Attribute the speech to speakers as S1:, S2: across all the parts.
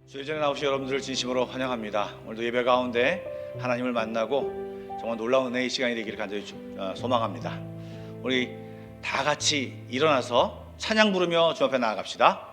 S1: 주의 전에 나오신 여러분들을 진심으로 환영합니다. 오늘도 예배 가운데 하나님을 만나고 정말 놀라운 은혜의 시간이 되기를 간절히 소망합니다. 우리 다 같이 일어나서 찬양 부르며 주 앞에 나아갑시다.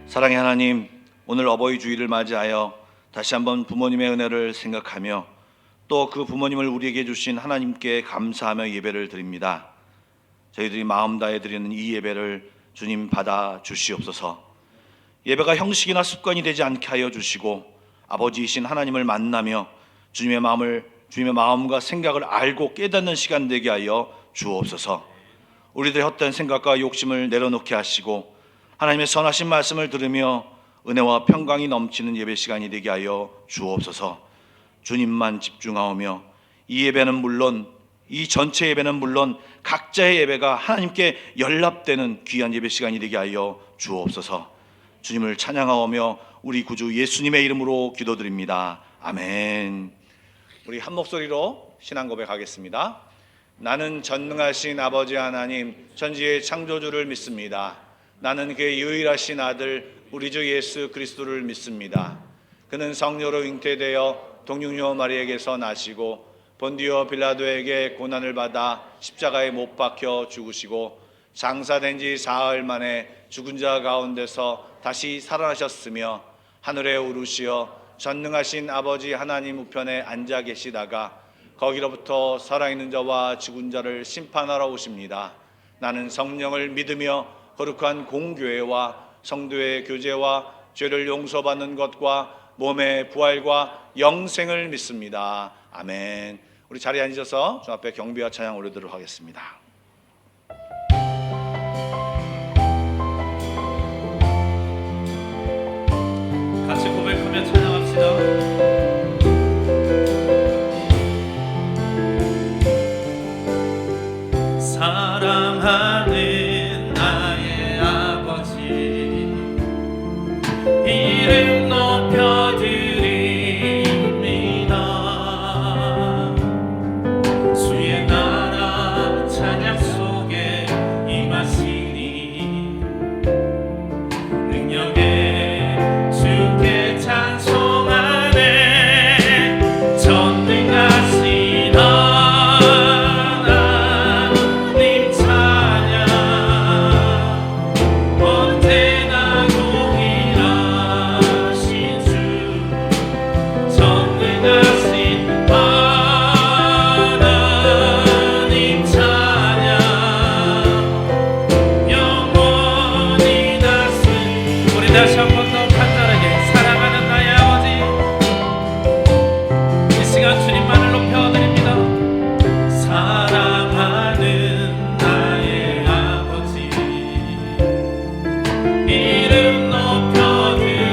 S1: 사랑의 하나님, 오늘 어버이 주일을 맞이하여 다시 한번 부모님의 은혜를 생각하며 또 그 부모님을 우리에게 주신 하나님께 감사하며 예배를 드립니다. 저희들이 마음 다해 드리는 이 예배를 주님 받아 주시옵소서. 예배가 형식이나 습관이 되지 않게 하여 주시고 아버지이신 하나님을 만나며 주님의 마음과 생각을 알고 깨닫는 시간 되게 하여 주옵소서. 우리들의 헛된 생각과 욕심을 내려놓게 하시고 하나님의 선하신 말씀을 들으며 은혜와 평강이 넘치는 예배 시간이 되게 하여 주옵소서. 주님만 집중하오며 이 예배는 물론, 이 전체 예배는 물론 각자의 예배가 하나님께 연합되는 귀한 예배 시간이 되게 하여 주옵소서. 주님을 찬양하오며 우리 구주 예수님의 이름으로 기도드립니다. 아멘. 우리 한 목소리로 신앙 고백하겠습니다. 나는 전능하신 아버지 하나님 천지의 창조주를 믿습니다. 나는 그의 유일하신 아들 우리 주 예수 그리스도를 믿습니다. 그는 성녀로 잉태되어 동육녀 마리에게서 나시고 본디오 빌라도에게 고난을 받아 십자가에 못 박혀 죽으시고 장사된 지 사흘 만에 죽은 자 가운데서 다시 살아나셨으며 하늘에 오르시어 전능하신 아버지 하나님 우편에 앉아 계시다가 거기로부터 살아있는 자와 죽은 자를 심판하러 오십니다. 나는 성령을 믿으며 거룩한 공교회와 성도의 교제와 죄를 용서받는 것과 몸의 부활과 영생을 믿습니다. 아멘. 우리 자리에 앉아서 주 앞에 경배와 찬양 올리도록 하겠습니다.
S2: 같이 고백하며 찬양합시다. 사랑하는 이름 높여드립니다. 주의 나라 찬양 속에 임하시니 능력에 주께 찬송하네. 전능하신 하나님 찬양 언제나 동일하신 주 전능하신 하나님 찬양 영원히 다스리. 우리 다시 한 번 더 간절하게 사랑하는 나의 아버지, 이 시간 주님만을 높여드립니다. 사랑하는 나의 아버지 이름 높여드립니다.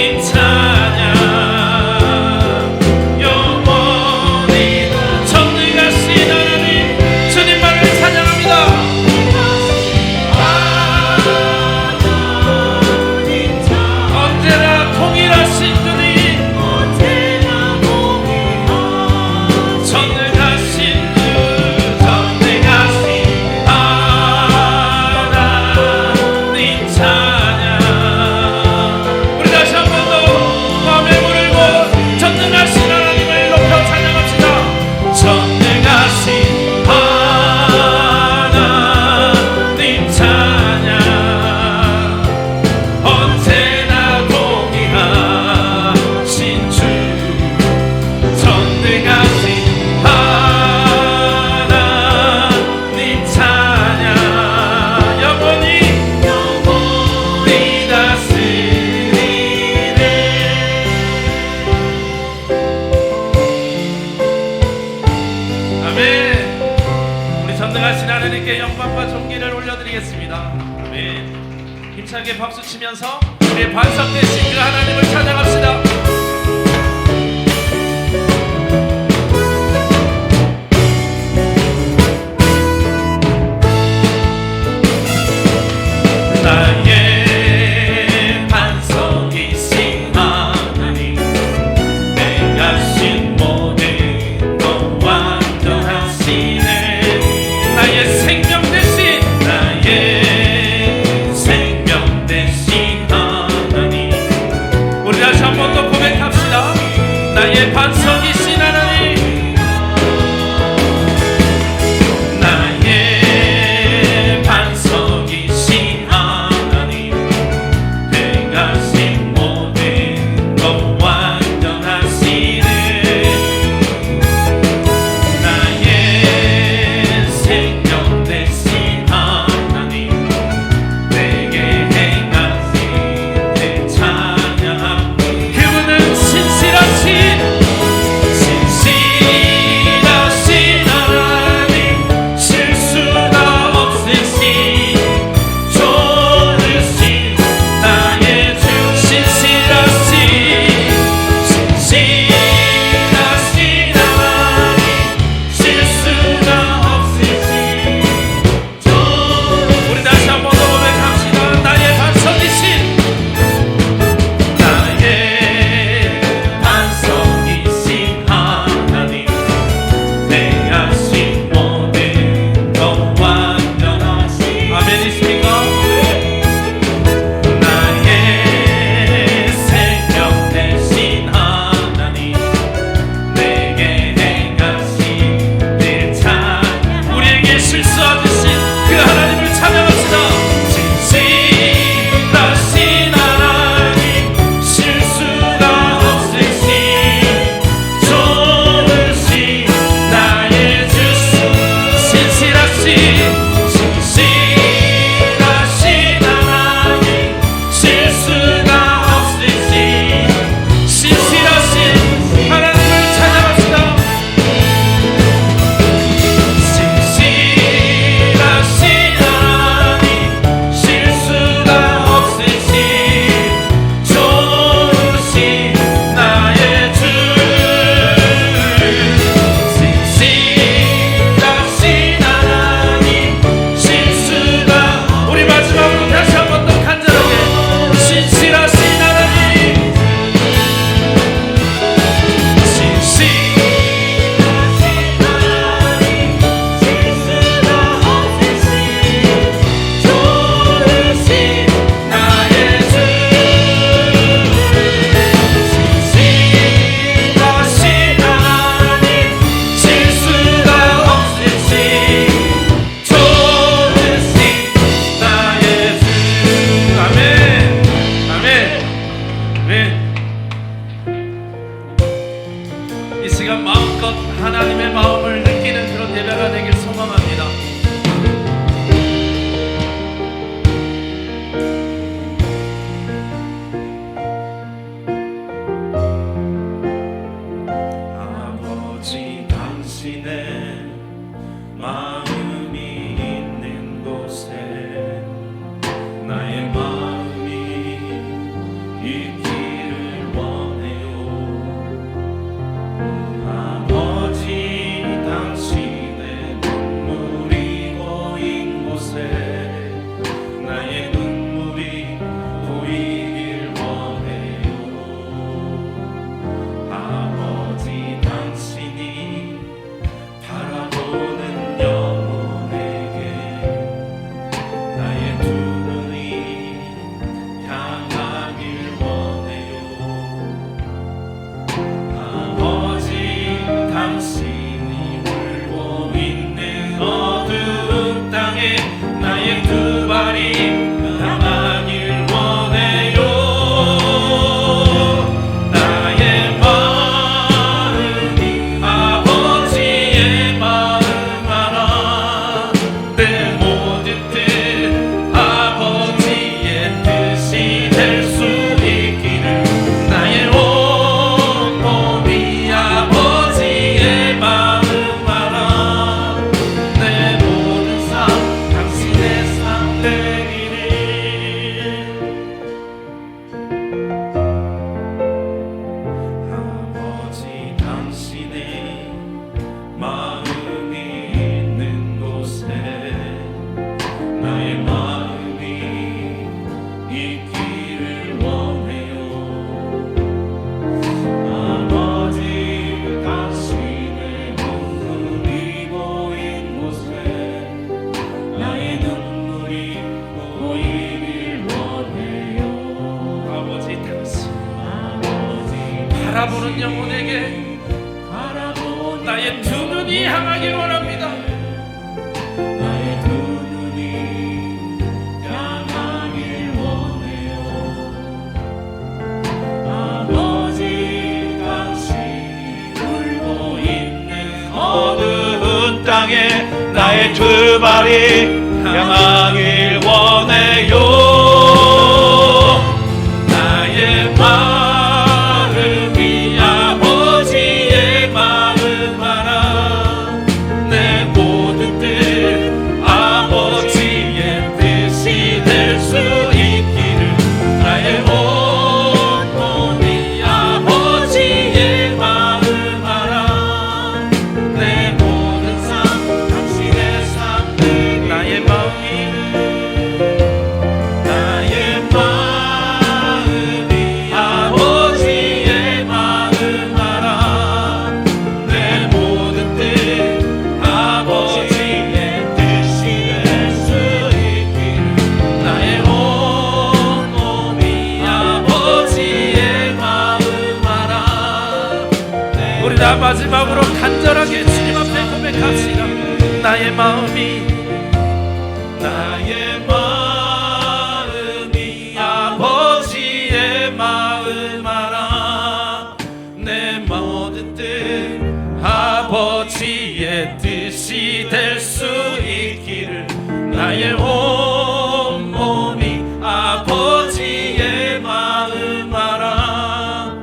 S2: 네 찬양 영원히 전능하신 하나님 주님만을 찬양합니다. 언제나 동일하신 주님 전능하신 주 전능하신 하나님 찬양 우리 다시 한 번 더 마음에 부르고 전능하신 하나님을 높여 찬양합시다. 전능하신 하나님 찬양 언제나 동의하신 주 전능하신 하나님 찬양 영원히 다스리네. 아멘. 우리 전능하신 하나님께 영광과 존귀를 올려드리겠습니다. 아멘. 힘차게 박수 치면서 우리의 반석 되신 그 하나님을 찬양합시다. 나의 반석이신 하나님 내가신 모든 것 완전하시네. 나의 생명 대신 나의 생명 대신 하나님 우리 다시 한 번 더 고백합시다. 나의 반석이신 하나님 나의 반석이신 하나님 내가신 모든 것 완전하시네. 나의 생명 되신 하나님 내게 행하신 내 찬양 그분은 신실하신 하나님 실수가 없으신 좋으신 나의 주 신실하신 하나님 실수가 없으신 우리 다시 한 번 더 고백합시다. 나의 반석이신 하나님 내가신 모든 것 완전하신 아멘 있습니까? 나의 생명 되신 하나님 내게 행하신 내 찬양 우리에게 실수하듯이 그 하나님을 찬양합시다. 신실하신 하나님 실수가 없으신 좋으신 나의 주 신실하신 하나님 실수가 없으신 신실하신 하나님을 찬양합시다. 신실하신 하나님 실수가 없으신 좋으신 나의 주 신실하신 하나님 실수가 우리 마지막으로 다시 한 번 더 간절하게 신실하신 하나님 신실하신 하나님 실수가 없으신 좋으신 나의 주 신실하신 하나님 실수가 없으신 좋으신 나의 주 아멘 아멘 아멘. 이 시간 마음껏 하나님의 마음을 느끼는 그런 예배가 되길 소망합니다. 아버지 당신의 마음이 있는 곳에 나의 마음이 있기를 바라보는 영혼에게 나의 두 눈이 향하길 원합니다.
S3: 나의 두 눈이 향하길 원해요. 아버지 당신이 울고 있는
S1: 어두운 땅에 나의 두 발이 향하길 원해요.
S2: 나의 마음이 아버지의 마음 알아. 내 모든 뜻 아버지의 뜻이 될 수 있기를. 나의 온몸이 아버지의 마음 알아. 내 모든 삶 당신의 삶 되길. 나의 마음이 아버지의 마음 알아. 내 모든 뜻 아버지의 뜻이 될 수 있기를. 나의 온몸이 아버지의 마음 알아. 우리 다 마지막으로 간절하게 주님 앞에 고백합시다. 나의 마음이 아버지의 마음 알아. 내 모든 뜻 아버지의 뜻이 될 수 있기를. 나의 온몸이 아버지의 마음 알아.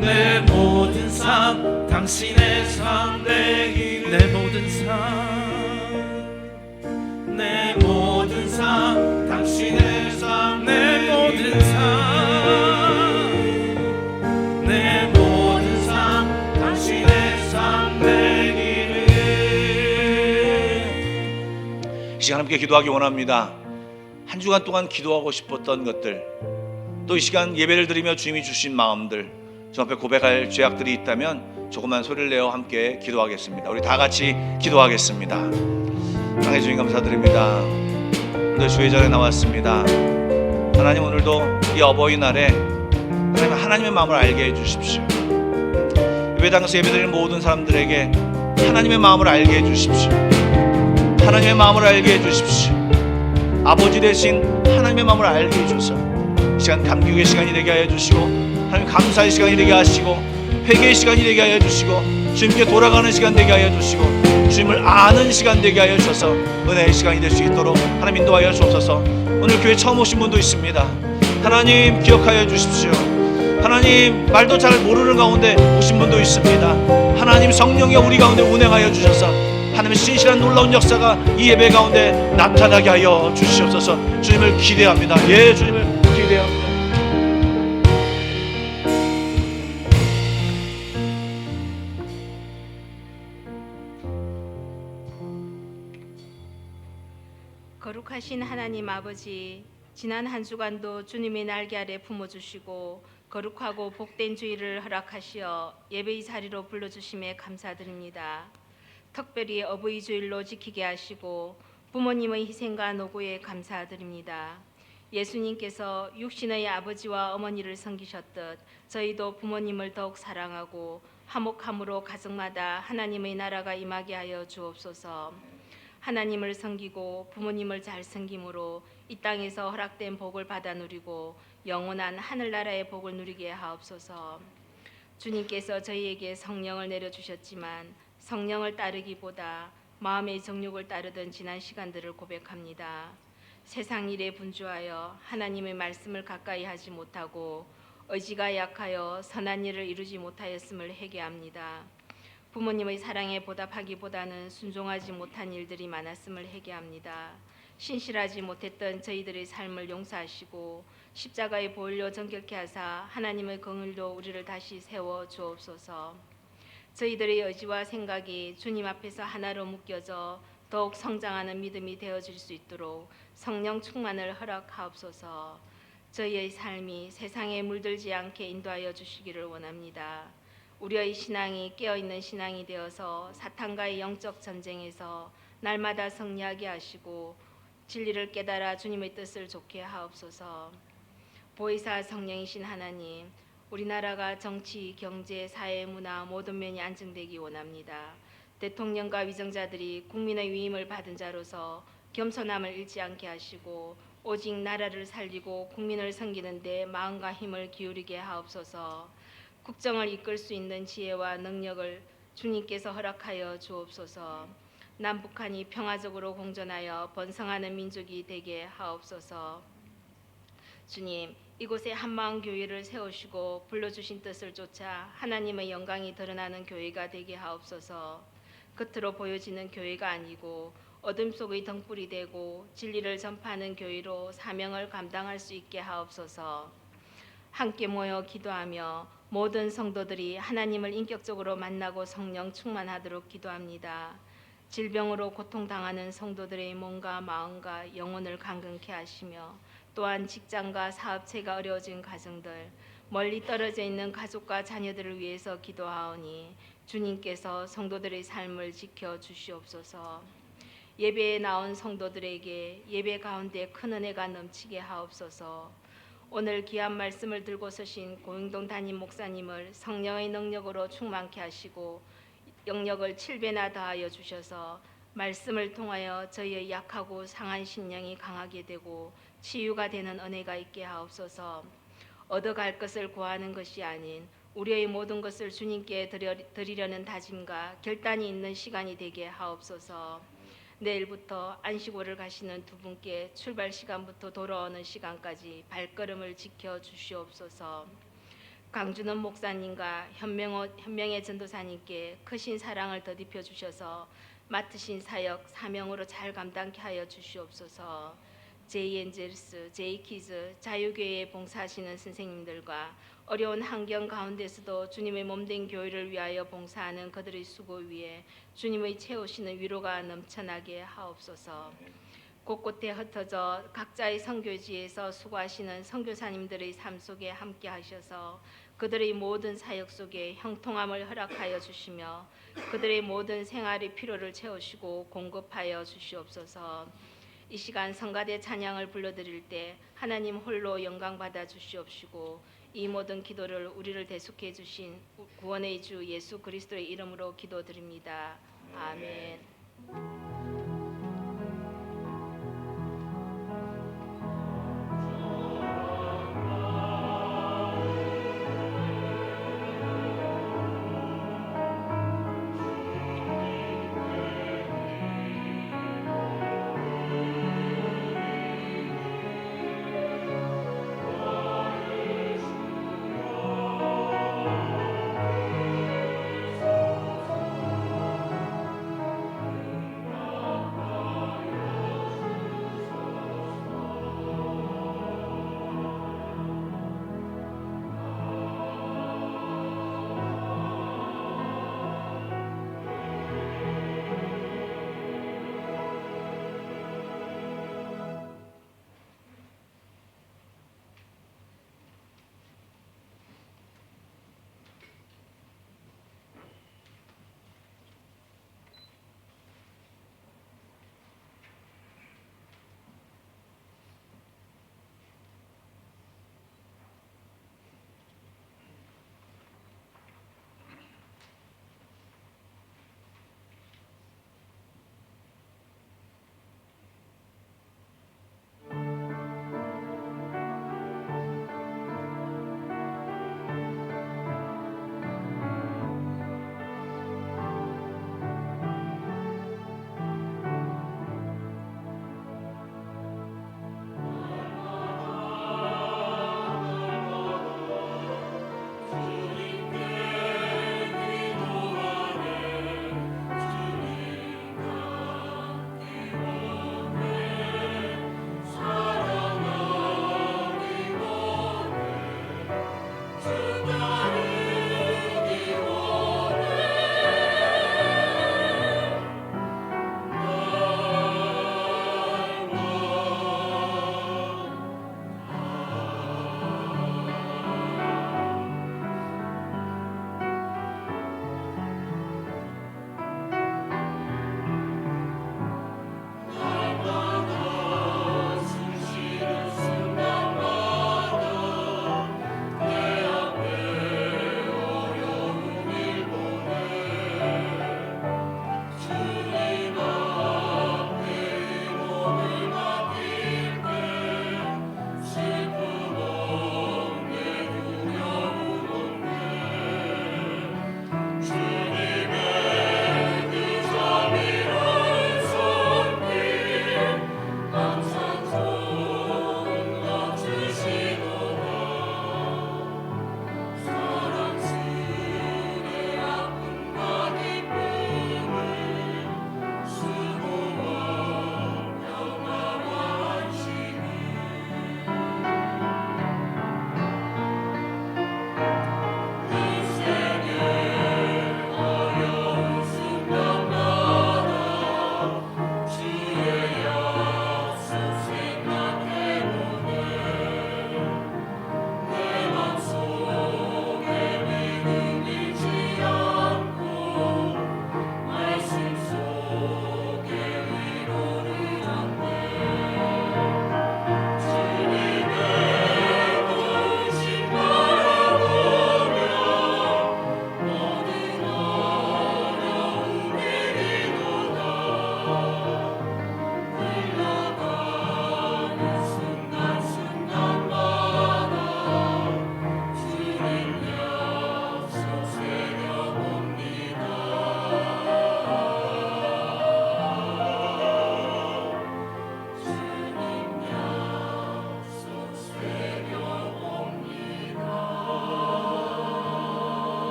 S2: 내 모든 삶 당신의 삶 되기를. 내 모든 삶, 내 모든 삶 당신의 삶, 내 모든 삶, 내 모든 삶 당신의 삶 되기를.
S1: 이 시간 함께 기도하기 원합니다. 한 주간 동안 기도하고 싶었던 것들, 또 이 시간 예배를 드리며 주님이 주신 마음들, 주 앞에 고백할 죄악들이 있다면 조금만 소리를 내어 함께 기도하겠습니다. 우리 다 같이 기도하겠습니다. 사랑해 주님 감사드립니다. 오늘 주의 전에 나왔습니다. 하나님, 오늘도 이 어버이날에 하나님의 마음을 알게 해주십시오. 예배당에서 예배드리는 모든 사람들에게 하나님의 마음을 알게 해주십시오. 하나님의 마음을 알게 해주십시오. 아버지 대신 하나님의 마음을 알게 해주셔서 이 시간 감격의 시간이 되게 하여 주시고, 하나님 감사의 시간이 되게 하시고, 회개의 시간이 되게 하여 주시고, 주님께 돌아가는 시간 되게 하여 주시고, 주님을 아는 시간 되게 하여 주셔서 은혜의 시간이 될 수 있도록 하나님 인도하여 주옵소서. 오늘 교회 처음 오신 분도 있습니다. 하나님 기억하여 주십시오. 하나님 말도 잘 모르는 가운데 오신 분도 있습니다. 하나님 성령이 우리 가운데 운행하여 주셔서 하나님의 신실한 놀라운 역사가 이 예배 가운데 나타나게 하여 주시옵소서. 주님을 기대합니다. 예, 주님을 기대합니다.
S4: 거룩하신 하나님 아버지, 지난 한 주간도 주님의 날개 아래 품어주시고 거룩하고 복된 주일을 허락하시어 예배의 자리로 불러주심에 감사드립니다. 특별히 어버이 주일로 지키게 하시고 부모님의 희생과 노고에 감사드립니다. 예수님께서 육신의 아버지와 어머니를 섬기셨듯 저희도 부모님을 더욱 사랑하고 화목함으로 가정마다 하나님의 나라가 임하게 하여 주옵소서. 하나님을 섬기고 부모님을 잘 섬김으로 이 땅에서 허락된 복을 받아 누리고 영원한 하늘나라의 복을 누리게 하옵소서. 주님께서 저희에게 성령을 내려주셨지만 성령을 따르기보다 마음의 정욕을 따르던 지난 시간들을 고백합니다. 세상 일에 분주하여 하나님의 말씀을 가까이 하지 못하고 의지가 약하여 선한 일을 이루지 못하였음을 회개합니다. 부모님의 사랑에 보답하기보다는 순종하지 못한 일들이 많았음을 회개합니다. 신실하지 못했던 저희들의 삶을 용서하시고 십자가의 보혈로 정결케 하사 하나님의 긍휼로 우리를 다시 세워 주옵소서. 저희들의 의지와 생각이 주님 앞에서 하나로 묶여져 더욱 성장하는 믿음이 되어질 수 있도록 성령 충만을 허락하옵소서. 저희의 삶이 세상에 물들지 않게 인도하여 주시기를 원합니다. 우리의 신앙이 깨어있는 신앙이 되어서 사탄과의 영적 전쟁에서 날마다 승리하게 하시고 진리를 깨달아 주님의 뜻을 좇게 하옵소서. 보혜사 성령이신 하나님, 우리나라가 정치, 경제, 사회, 문화 모든 면이 안정되기 원합니다. 대통령과 위정자들이 국민의 위임을 받은 자로서 겸손함을 잃지 않게 하시고 오직 나라를 살리고 국민을 섬기는 데 마음과 힘을 기울이게 하옵소서. 국정을 이끌 수 있는 지혜와 능력을 주님께서 허락하여 주옵소서. 남북한이 평화적으로 공존하여 번성하는 민족이 되게 하옵소서. 주님, 이곳에 한마음 교회를 세우시고 불러주신 뜻을 쫓아 하나님의 영광이 드러나는 교회가 되게 하옵소서. 겉으로 보여지는 교회가 아니고 어둠 속의 등불이 되고 진리를 전파하는 교회로 사명을 감당할 수 있게 하옵소서. 함께 모여 기도하며 모든 성도들이 하나님을 인격적으로 만나고 성령 충만하도록 기도합니다. 질병으로 고통당하는 성도들의 몸과 마음과 영혼을 강건케 하시며 또한 직장과 사업체가 어려워진 가정들, 멀리 떨어져 있는 가족과 자녀들을 위해서 기도하오니 주님께서 성도들의 삶을 지켜 주시옵소서. 예배에 나온 성도들에게 예배 가운데 큰 은혜가 넘치게 하옵소서. 오늘 귀한 말씀을 들고 서신 고영동 담임 목사님을 성령의 능력으로 충만케 하시고 영역을 7배나 더하여 주셔서 말씀을 통하여 저희의 약하고 상한 심령이 강하게 되고 치유가 되는 은혜가 있게 하옵소서. 얻어갈 것을 구하는 것이 아닌 우리의 모든 것을 주님께 드리려는 다짐과 결단이 있는 시간이 되게 하옵소서. 내일부터 안식오를 가시는 두 분께 출발 시간부터 돌아오는 시간까지 발걸음을 지켜 주시옵소서. 강준원 목사님과 현명의 전도사님께 크신 사랑을 더입혀 주셔서 맡으신 사역 사명으로 잘 감당케 하여 주시옵소서. 제이엔젤스, 제이키즈, 자유교회에 봉사하시는 선생님들과 어려운 환경 가운데서도 주님의 몸된 교회를 위하여 봉사하는 그들의 수고 위에 주님의 채우시는 위로가 넘쳐나게 하옵소서. 곳곳에 흩어져 각자의 선교지에서 수고하시는 선교사님들의 삶 속에 함께 하셔서 그들의 모든 사역 속에 형통함을 허락하여 주시며 그들의 모든 생활의 필요를 채우시고 공급하여 주시옵소서. 이 시간 성가대 찬양을 불러드릴 때 하나님 홀로 영광 받아 주시옵시고 이 모든 기도를 우리를 대속해 주신 구원의 주 예수 그리스도의 이름으로 기도드립니다. 아멘.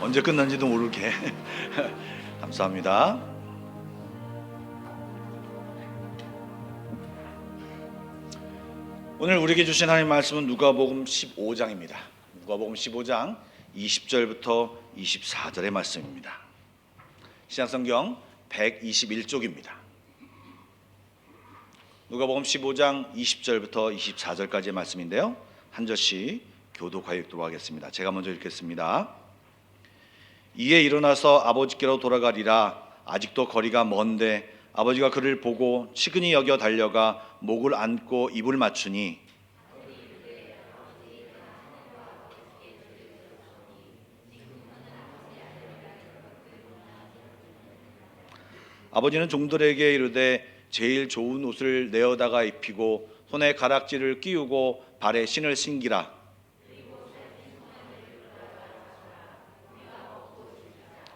S1: 언제 끝난지도 모르게 감사합니다. 오늘 우리에게 주신 하나님 말씀은 누가복음 15장입니다. 누가복음 15장 20절부터 24절의 말씀입니다. 신약성경 121쪽입니다. 누가복음 15장 20절부터 24절까지의 말씀인데요, 한 절씩 교독하여 읽도록 하겠습니다. 제가 먼저 읽겠습니다. 이에 일어나서 아버지께로 돌아가리라. 아직도 거리가 먼데 아버지가 그를 보고 치근히 여겨 달려가 목을 안고 입을 맞추니 아버지는 종들에게 이르되 제일 좋은 옷을 내어다가 입히고 손에 가락지를 끼우고 발에 신을 신기라.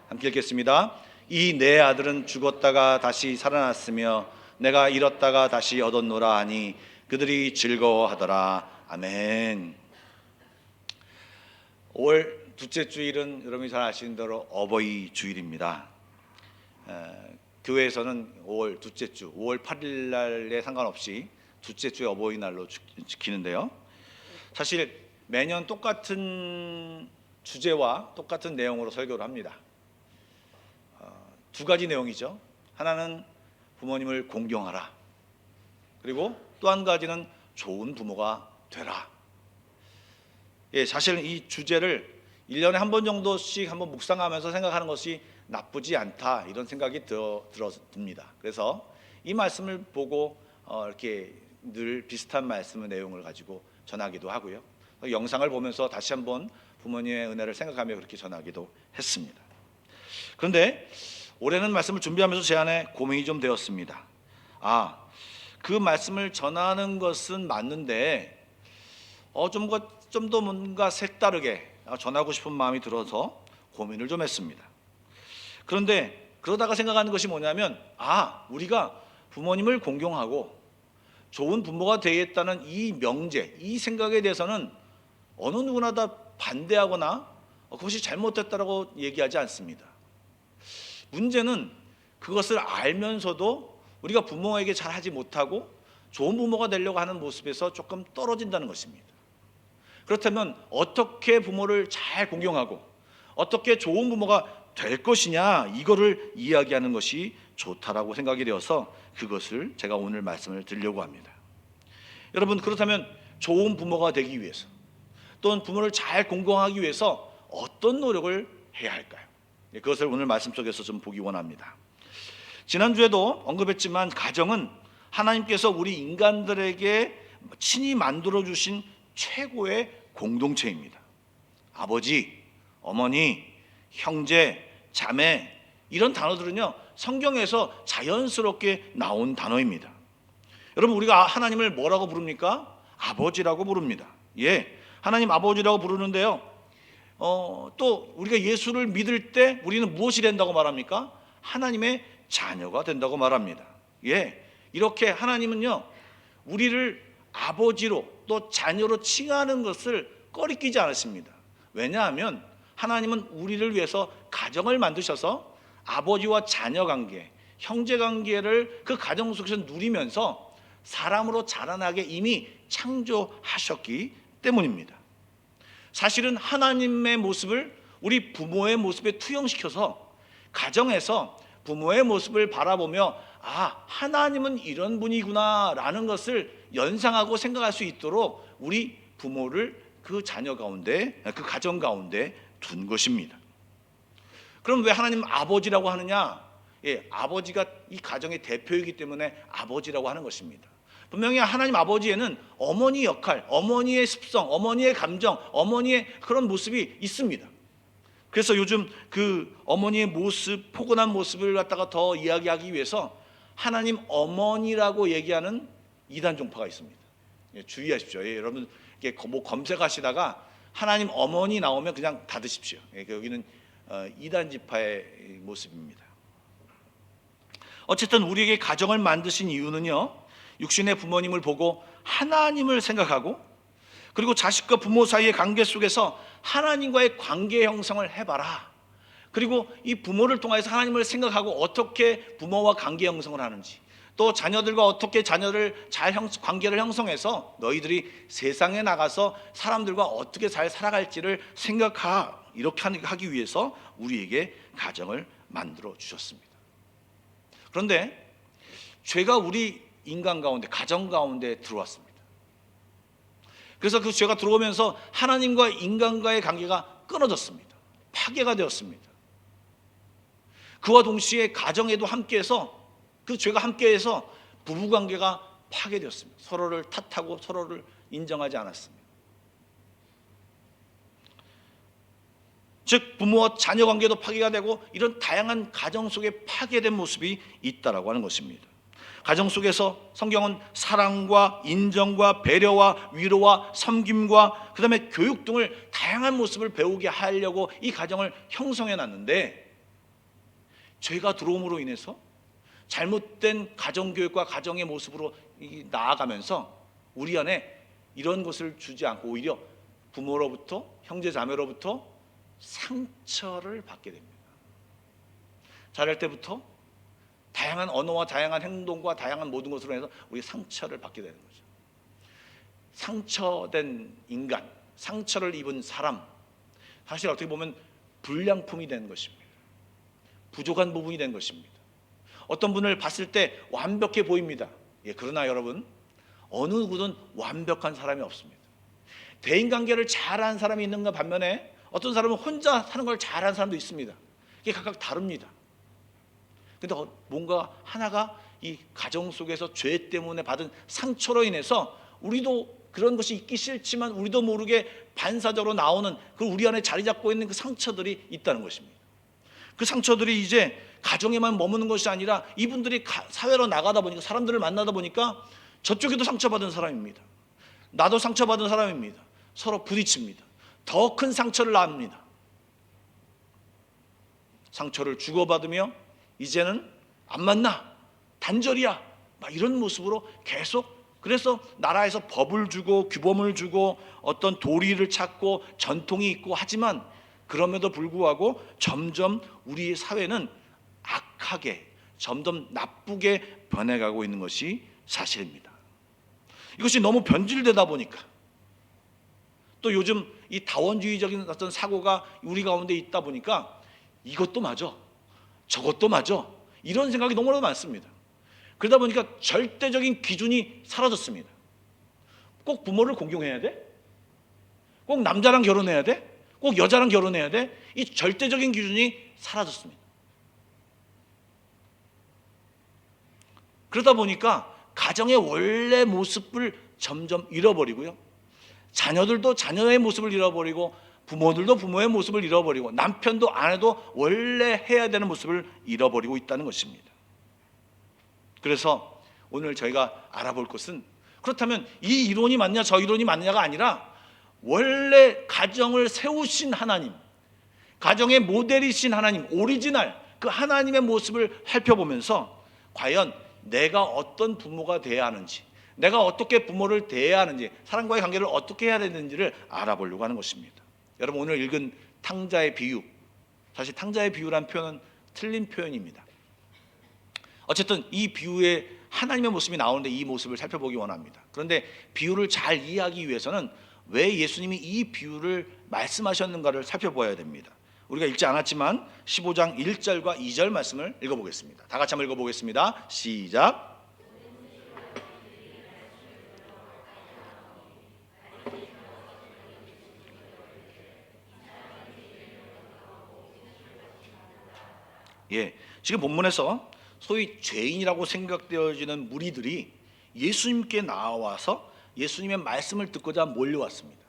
S1: 함께 읽겠습니다. 이 내 아들은 죽었다가 다시 살아났으며 내가 잃었다가 다시 얻었노라 하니 그들이 즐거워하더라. 아멘. 5월 둘째 주일은 여러분이 잘 아시는 대로 어버이 주일입니다. 교회에서는 5월 둘째 주, 5월 8일 날에 상관없이 둘째 주의 어버이날로 지키는데요. 사실 매년 똑같은 주제와 똑같은 내용으로 설교를 합니다. 두 가지 내용이죠. 하나는 부모님을 공경하라. 그리고 또 한 가지는 좋은 부모가 되라. 사실 이 주제를 1년에 한 번 정도씩 한번 묵상하면서 생각하는 것이 나쁘지 않다, 이런 생각이 듭니다. 그래서 이 말씀을 보고 이렇게 늘 비슷한 말씀의 내용을 가지고 전하기도 하고요. 영상을 보면서 다시 한번 부모님의 은혜를 생각하며 그렇게 전하기도 했습니다. 그런데 올해는 말씀을 준비하면서 제 안에 고민이 좀 되었습니다. 그 말씀을 전하는 것은 맞는데 좀 더 뭔가 색다르게 전하고 싶은 마음이 들어서 고민을 좀 했습니다. 그런데 그러다가 생각하는 것이 뭐냐면 우리가 부모님을 공경하고 좋은 부모가 되겠다는 이 명제, 이 생각에 대해서는 어느 누구나 다 반대하거나 그것이 잘못됐다고 얘기하지 않습니다. 문제는 그것을 알면서도 우리가 부모에게 잘하지 못하고 좋은 부모가 되려고 하는 모습에서 조금 떨어진다는 것입니다. 그렇다면 어떻게 부모를 잘 공경하고 어떻게 좋은 부모가 될 것이냐, 이거를 이야기하는 것이 좋다라고 생각이 되어서 그것을 제가 오늘 말씀을 드리려고 합니다. 여러분, 그렇다면 좋은 부모가 되기 위해서 또는 부모를 잘 공경하기 위해서 어떤 노력을 해야 할까요? 그것을 오늘 말씀 속에서 좀 보기 원합니다. 지난주에도 언급했지만 가정은 하나님께서 우리 인간들에게 친히 만들어주신 최고의 공동체입니다. 아버지, 어머니, 형제, 자매, 이런 단어들은요, 성경에서 자연스럽게 나온 단어입니다. 여러분, 우리가 하나님을 뭐라고 부릅니까? 아버지라고 부릅니다. 하나님 아버지라고 부르는데요, 또 우리가 예수를 믿을 때 우리는 무엇이 된다고 말합니까? 하나님의 자녀가 된다고 말합니다. 이렇게 하나님은요, 우리를 아버지로 또 자녀로 칭하는 것을 꺼리끼지 않았습니다. 왜냐하면 하나님은 우리를 위해서 가정을 만드셔서 아버지와 자녀 관계, 형제 관계를 그 가정 속에서 누리면서 사람으로 자라나게 이미 창조하셨기 때문입니다. 사실은 하나님의 모습을 우리 부모의 모습에 투영시켜서 가정에서 부모의 모습을 바라보며 하나님은 이런 분이구나 라는 것을 연상하고 생각할 수 있도록 우리 부모를 그 자녀 가운데, 그 가정 가운데 둔 것입니다. 그럼 왜 하나님 아버지라고 하느냐? 아버지가 이 가정의 대표이기 때문에 아버지라고 하는 것입니다. 분명히 하나님 아버지에는 어머니 역할, 어머니의 습성, 어머니의 감정, 어머니의 그런 모습이 있습니다. 그래서 요즘 그 어머니의 모습, 포근한 모습을 갖다가 더 이야기하기 위해서 하나님 어머니라고 얘기하는 이단 종파가 있습니다. 주의하십시오. 여러분 뭐 검색하시다가 하나님 어머니 나오면 그냥 닫으십시오. 여기는 이단 지파의 모습입니다. 어쨌든 우리에게 가정을 만드신 이유는요, 육신의 부모님을 보고 하나님을 생각하고, 그리고 자식과 부모 사이의 관계 속에서 하나님과의 관계 형성을 해봐라, 그리고 이 부모를 통해서 하나님을 생각하고 어떻게 부모와 관계 형성을 하는지, 또 자녀들과 어떻게 자녀를 잘 관계를 형성해서 너희들이 세상에 나가서 사람들과 어떻게 잘 살아갈지를 생각하, 이렇게 하기 위해서 우리에게 가정을 만들어 주셨습니다. 그런데 죄가 우리 인간 가운데, 가정 가운데 들어왔습니다. 그래서 그 죄가 들어오면서 하나님과 인간과의 관계가 끊어졌습니다. 파괴가 되었습니다. 그와 동시에 가정에도 함께해서, 그 죄가 함께해서 부부관계가 파괴되었습니다. 서로를 탓하고 서로를 인정하지 않았습니다. 즉 부모와 자녀 관계도 파괴가 되고, 이런 다양한 가정 속에 파괴된 모습이 있다라고 하는 것입니다. 가정 속에서 성경은 사랑과 인정과 배려와 위로와 섬김과 그다음에 교육 등을 다양한 모습을 배우게 하려고 이 가정을 형성해 놨는데, 죄가 들어옴으로 인해서 잘못된 가정교육과 가정의 모습으로 나아가면서 우리 안에 이런 것을 주지 않고 오히려 부모로부터, 형제자매로부터 상처를 받게 됩니다. 자랄 때부터 다양한 언어와 다양한 행동과 다양한 모든 것으로 해서 우리 상처를 받게 되는 거죠. 상처된 인간, 상처를 입은 사람, 사실 어떻게 보면 불량품이 된 것입니다. 부족한 부분이 된 것입니다. 어떤 분을 봤을 때 완벽해 보입니다. 그러나 여러분, 어느 누구든 완벽한 사람이 없습니다. 대인관계를 잘하는 사람이 있는가 반면에 어떤 사람은 혼자 사는 걸 잘하는 사람도 있습니다. 이게 각각 다릅니다. 근데 뭔가 하나가 이 가정 속에서 죄 때문에 받은 상처로 인해서 우리도 그런 것이 있기 싫지만 우리도 모르게 반사적으로 나오는, 그 우리 안에 자리 잡고 있는 그 상처들이 있다는 것입니다. 그 상처들이 이제 가정에만 머무는 것이 아니라 이분들이 사회로 나가다 보니까, 사람들을 만나다 보니까 저쪽에도 상처받은 사람입니다. 나도 상처받은 사람입니다. 서로 부딪힙니다. 더 큰 상처를 낳습니다. 상처를 주고받으며 이제는 안 만나, 단절이야, 막 이런 모습으로 계속, 그래서 나라에서 법을 주고 규범을 주고 어떤 도리를 찾고 전통이 있고 하지만, 그럼에도 불구하고 점점 우리 사회는 악하게, 점점 나쁘게 변해가고 있는 것이 사실입니다. 이것이 너무 변질되다 보니까, 또 요즘 이 다원주의적인 어떤 사고가 우리 가운데 있다 보니까 이것도 맞아, 저것도 맞아, 이런 생각이 너무나도 많습니다. 그러다 보니까 절대적인 기준이 사라졌습니다. 꼭 부모를 공경해야 돼? 꼭 남자랑 결혼해야 돼? 꼭 여자랑 결혼해야 돼? 이 절대적인 기준이 사라졌습니다. 그러다 보니까 가정의 원래 모습을 점점 잃어버리고요, 자녀들도 자녀의 모습을 잃어버리고, 부모들도 부모의 모습을 잃어버리고, 남편도 아내도 원래 해야 되는 모습을 잃어버리고 있다는 것입니다. 그래서 오늘 저희가 알아볼 것은, 그렇다면 이 이론이 맞냐 저 이론이 맞냐가 아니라 원래 가정을 세우신 하나님, 가정의 모델이신 하나님, 오리지널 그 하나님의 모습을 살펴보면서 과연 내가 어떤 부모가 되어야 하는지, 내가 어떻게 부모를 대해야 하는지, 사람과의 관계를 어떻게 해야 되는지를 알아보려고 하는 것입니다. 여러분, 오늘 읽은 탕자의 비유, 사실 탕자의 비유란 표현은 틀린 표현입니다. 어쨌든 이 비유에 하나님의 모습이 나오는데 이 모습을 살펴보기 원합니다. 그런데 비유를 잘 이해하기 위해서는 왜 예수님이 이 비유를 말씀하셨는가를 살펴봐야 됩니다. 우리가 읽지 않았지만 15장 1절과 2절 말씀을 읽어보겠습니다. 다 같이 한번 읽어보겠습니다. 시작. 지금 본문에서 소위 죄인이라고 생각되어지는 무리들이 예수님께 나와서 예수님의 말씀을 듣고자 몰려왔습니다.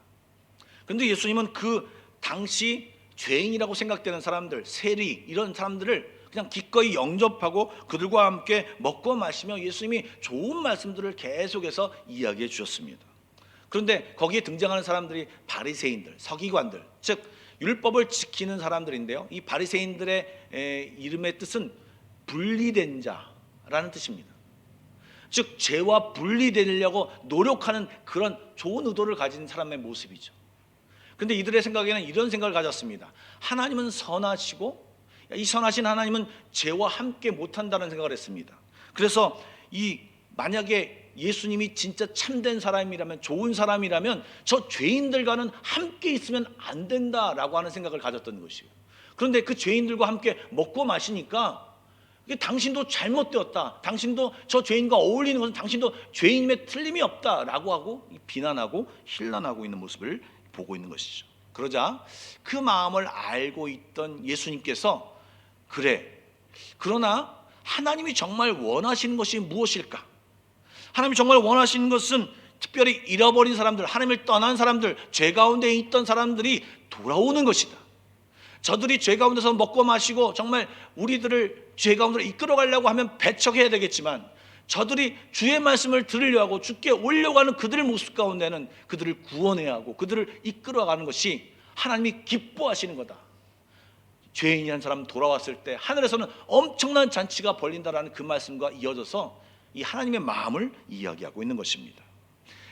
S1: 그런데 예수님은 그 당시 죄인이라고 생각되는 사람들, 세리, 이런 사람들을 그냥 기꺼이 영접하고 그들과 함께 먹고 마시며 예수님이 좋은 말씀들을 계속해서 이야기해 주셨습니다. 그런데 거기에 등장하는 사람들이 바리새인들, 서기관들, 즉 율법을 지키는 사람들인데요, 이 바리새인들의 이름의 뜻은 분리된 자라는 뜻입니다. 즉 죄와 분리되려고 노력하는 그런 좋은 의도를 가진 사람의 모습이죠. 그런데 이들의 생각에는 이런 생각을 가졌습니다. 하나님은 선하시고 이 선하신 하나님은 죄와 함께 못한다는 생각을 했습니다. 그래서 만약에 예수님이 진짜 참된 사람이라면, 좋은 사람이라면 저 죄인들과는 함께 있으면 안 된다라고 하는 생각을 가졌던 것이에요. 그런데 그 죄인들과 함께 먹고 마시니까 당신도 잘못되었다, 당신도 저 죄인과 어울리는 것은 당신도 죄인임에 틀림이 없다라고 하고 비난하고 힐난하고 있는 모습을 보고 있는 것이죠. 그러자 그 마음을 알고 있던 예수님께서 그래, 그러나 하나님이 정말 원하시는 것이 무엇일까? 하나님이 정말 원하시는 것은 특별히 잃어버린 사람들, 하나님을 떠난 사람들, 죄 가운데 있던 사람들이 돌아오는 것이다. 저들이 죄 가운데서 먹고 마시고 정말 우리들을 죄 가운데로 이끌어가려고 하면 배척해야 되겠지만, 저들이 주의 말씀을 들으려고 주께 오려고 하는 그들의 모습 가운데는 그들을 구원해야 하고 그들을 이끌어가는 것이 하나님이 기뻐하시는 거다. 죄인이란 사람 돌아왔을 때 하늘에서는 엄청난 잔치가 벌린다라는 그 말씀과 이어져서 이 하나님의 마음을 이야기하고 있는 것입니다.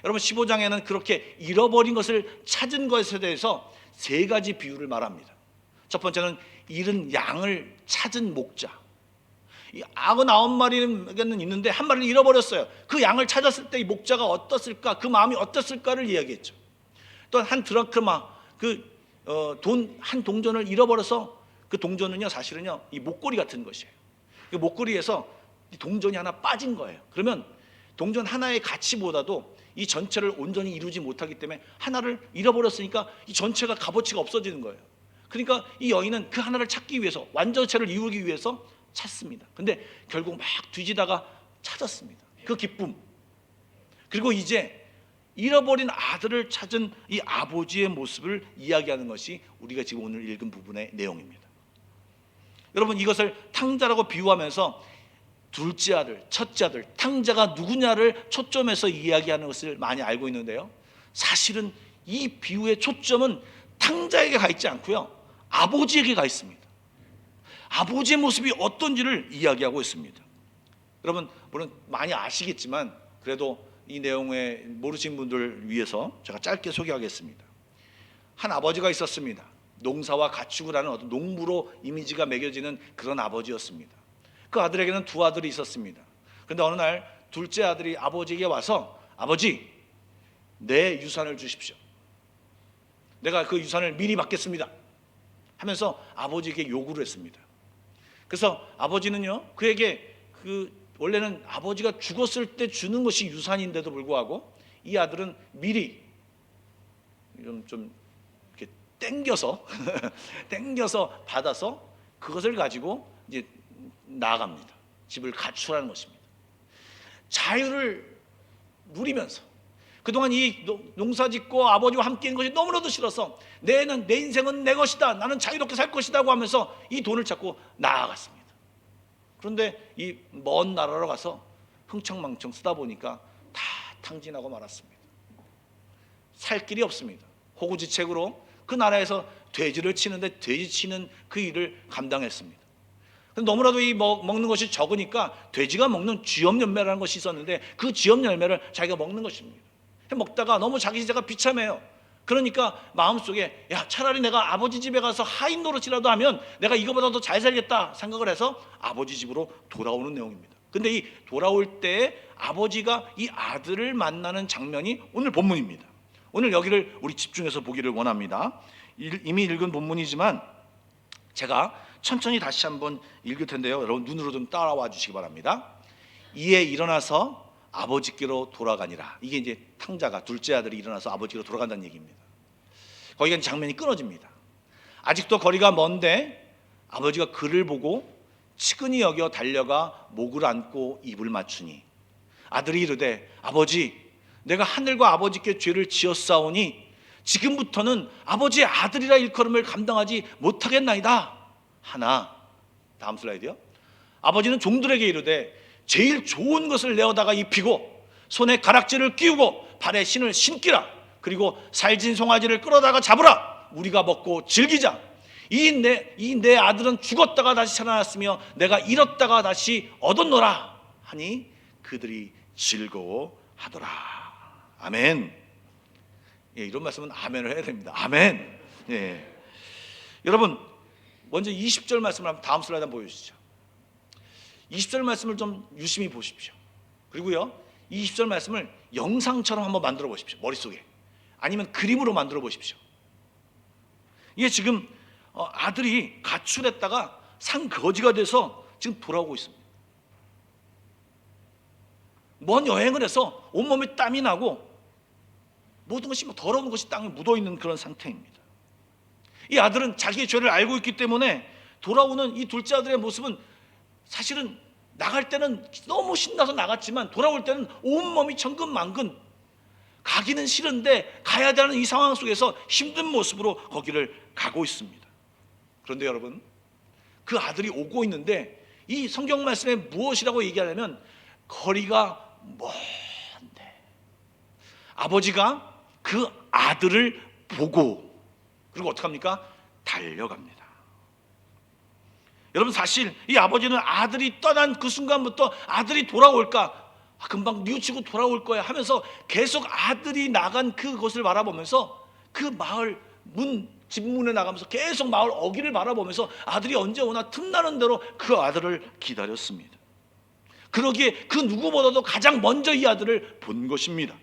S1: 여러분, 15장에는 그렇게 잃어버린 것을 찾은 것에 대해서 세 가지 비유를 말합니다. 첫 번째는 잃은 양을 찾은 목자. 이 99마리는 있는데 한 마리를 잃어버렸어요. 그 양을 찾았을 때 이 목자가 어떻을까, 그 마음이 어떻을까를 이야기했죠. 또 한 드라크마, 한 동전을 잃어버려서 그 동전은요, 사실은요, 이 목걸이 같은 것이에요. 그 목걸이에서 이 동전이 하나 빠진 거예요. 그러면 동전 하나의 가치보다도 이 전체를 온전히 이루지 못하기 때문에 하나를 잃어버렸으니까 이 전체가 값어치가 없어지는 거예요. 그러니까 이 여인은 그 하나를 찾기 위해서, 완전체를 이루기 위해서 찾습니다. 근데 결국 막 뒤지다가 찾았습니다. 그 기쁨. 그리고 이제 잃어버린 아들을 찾은 이 아버지의 모습을 이야기하는 것이 우리가 지금 오늘 읽은 부분의 내용입니다. 여러분, 이것을 탕자라고 비유하면서 둘째 아들, 첫째 아들, 탕자가 누구냐를 초점해서 이야기하는 것을 많이 알고 있는데요, 사실은 이 비유의 초점은 탕자에게 가 있지 않고요, 아버지에게 가 있습니다. 아버지의 모습이 어떤지를 이야기하고 있습니다. 여러분, 물론 많이 아시겠지만 그래도 이 내용을 모르신 분들 위해서 제가 짧게 소개하겠습니다. 한 아버지가 있었습니다. 농사와 가축을 하는 어떤 농부로 이미지가 매겨지는 그런 아버지였습니다. 그 아들에게는 두 아들이 있었습니다. 그런데 어느 날 둘째 아들이 아버지에게 와서, 아버지, 내 유산을 주십시오. 내가 그 유산을 미리 받겠습니다 하면서 아버지에게 요구를 했습니다. 그래서 아버지는요, 그에게 원래는 아버지가 죽었을 때 주는 것이 유산인데도 불구하고 이 아들은 미리 좀 이렇게 땡겨서 받아서 그것을 가지고 이제 나아갑니다. 집을 가출하는 것입니다. 자유를 누리면서 그동안 이 농사짓고 아버지와 함께 있는 것이 너무나도 싫어서 내 인생은 내 것이다, 나는 자유롭게 살 것이다 하면서 이 돈을 찾고 나아갔습니다. 그런데 이 먼 나라로 가서 흥청망청 쓰다 보니까 다 탕진하고 말았습니다. 살 길이 없습니다. 호구지책으로 그 나라에서 돼지를 치는데 돼지 치는 그 일을 감당했습니다. 너무나도 먹는 것이 적으니까 돼지가 먹는 쥐염 열매라는 것이 있었는데 그 쥐염 열매를 자기가 먹는 것입니다. 먹다가 너무 자기 제자가 비참해요. 그러니까 마음속에, 야, 차라리 내가 아버지 집에 가서 하인 노릇이라도 하면 내가 이거보다 더 잘 살겠다 생각을 해서 아버지 집으로 돌아오는 내용입니다. 근데 이 돌아올 때 아버지가 이 아들을 만나는 장면이 오늘 본문입니다. 오늘 여기를 우리 집중해서 보기를 원합니다. 이미 읽은 본문이지만 제가 천천히 다시 한번 읽을 텐데요, 여러분 눈으로 좀 따라와 주시기 바랍니다. 이에 일어나서 아버지께로 돌아가니라. 이게 이제 탕자가, 둘째 아들이 일어나서 아버지께로 돌아간다는 얘기입니다. 거기가 장면이 끊어집니다. 아직도 거리가 먼데 아버지가 그를 보고 치근히 여겨 달려가 목을 안고 입을 맞추니 아들이 이르되, 아버지, 내가 하늘과 아버지께 죄를 지었사오니 지금부터는 아버지의 아들이라 일컬음을 감당하지 못하겠나이다 하나. 다음 슬라이드요. 아버지는 종들에게 이르되, 제일 좋은 것을 내어다가 입히고 손에 가락지를 끼우고 발에 신을 신기라. 그리고 살진 송아지를 끌어다가 잡으라. 우리가 먹고 즐기자. 이 내 아들은 죽었다가 다시 살아났으며 내가 잃었다가 다시 얻었노라 하니 그들이 즐거워하더라. 아멘. 예, 이런 말씀은 아멘을 해야 됩니다. 아멘. 예. 여러분, 먼저 20절 말씀을 한번 다음 슬라이드 한번 보여주시죠. 20절 말씀을 좀 유심히 보십시오. 그리고요, 20절 말씀을 영상처럼 한번 만들어 보십시오. 머릿속에. 아니면 그림으로 만들어 보십시오. 이게 지금 아들이 가출했다가 산거지가 돼서 지금 돌아오고 있습니다. 먼 여행을 해서 온몸에 땀이 나고 모든 것이 더러운 것이 땅에 묻어있는 그런 상태입니다. 이 아들은 자기의 죄를 알고 있기 때문에 돌아오는 이 둘째 아들의 모습은 사실은 나갈 때는 너무 신나서 나갔지만 돌아올 때는 온몸이 천근만근, 가기는 싫은데 가야 되는 이 상황 속에서 힘든 모습으로 거기를 가고 있습니다. 그런데 여러분, 그 아들이 오고 있는데 이 성경 말씀에 무엇이라고 얘기하냐면 거리가 먼데 아버지가 그 아들을 보고 그리고 어떡합니까? 달려갑니다. 여러분, 사실 이 아버지는 아들이 떠난 그 순간부터 아들이 돌아올까, 금방 뉘우치고 돌아올 거야 하면서 계속 아들이 나간 그곳을 바라보면서 그 마을 집문에 나가면서 계속 마을 어귀를 바라보면서 아들이 언제 오나 틈나는 대로 그 아들을 기다렸습니다. 그러기에 그 누구보다도 가장 먼저 이 아들을 본 것입니다.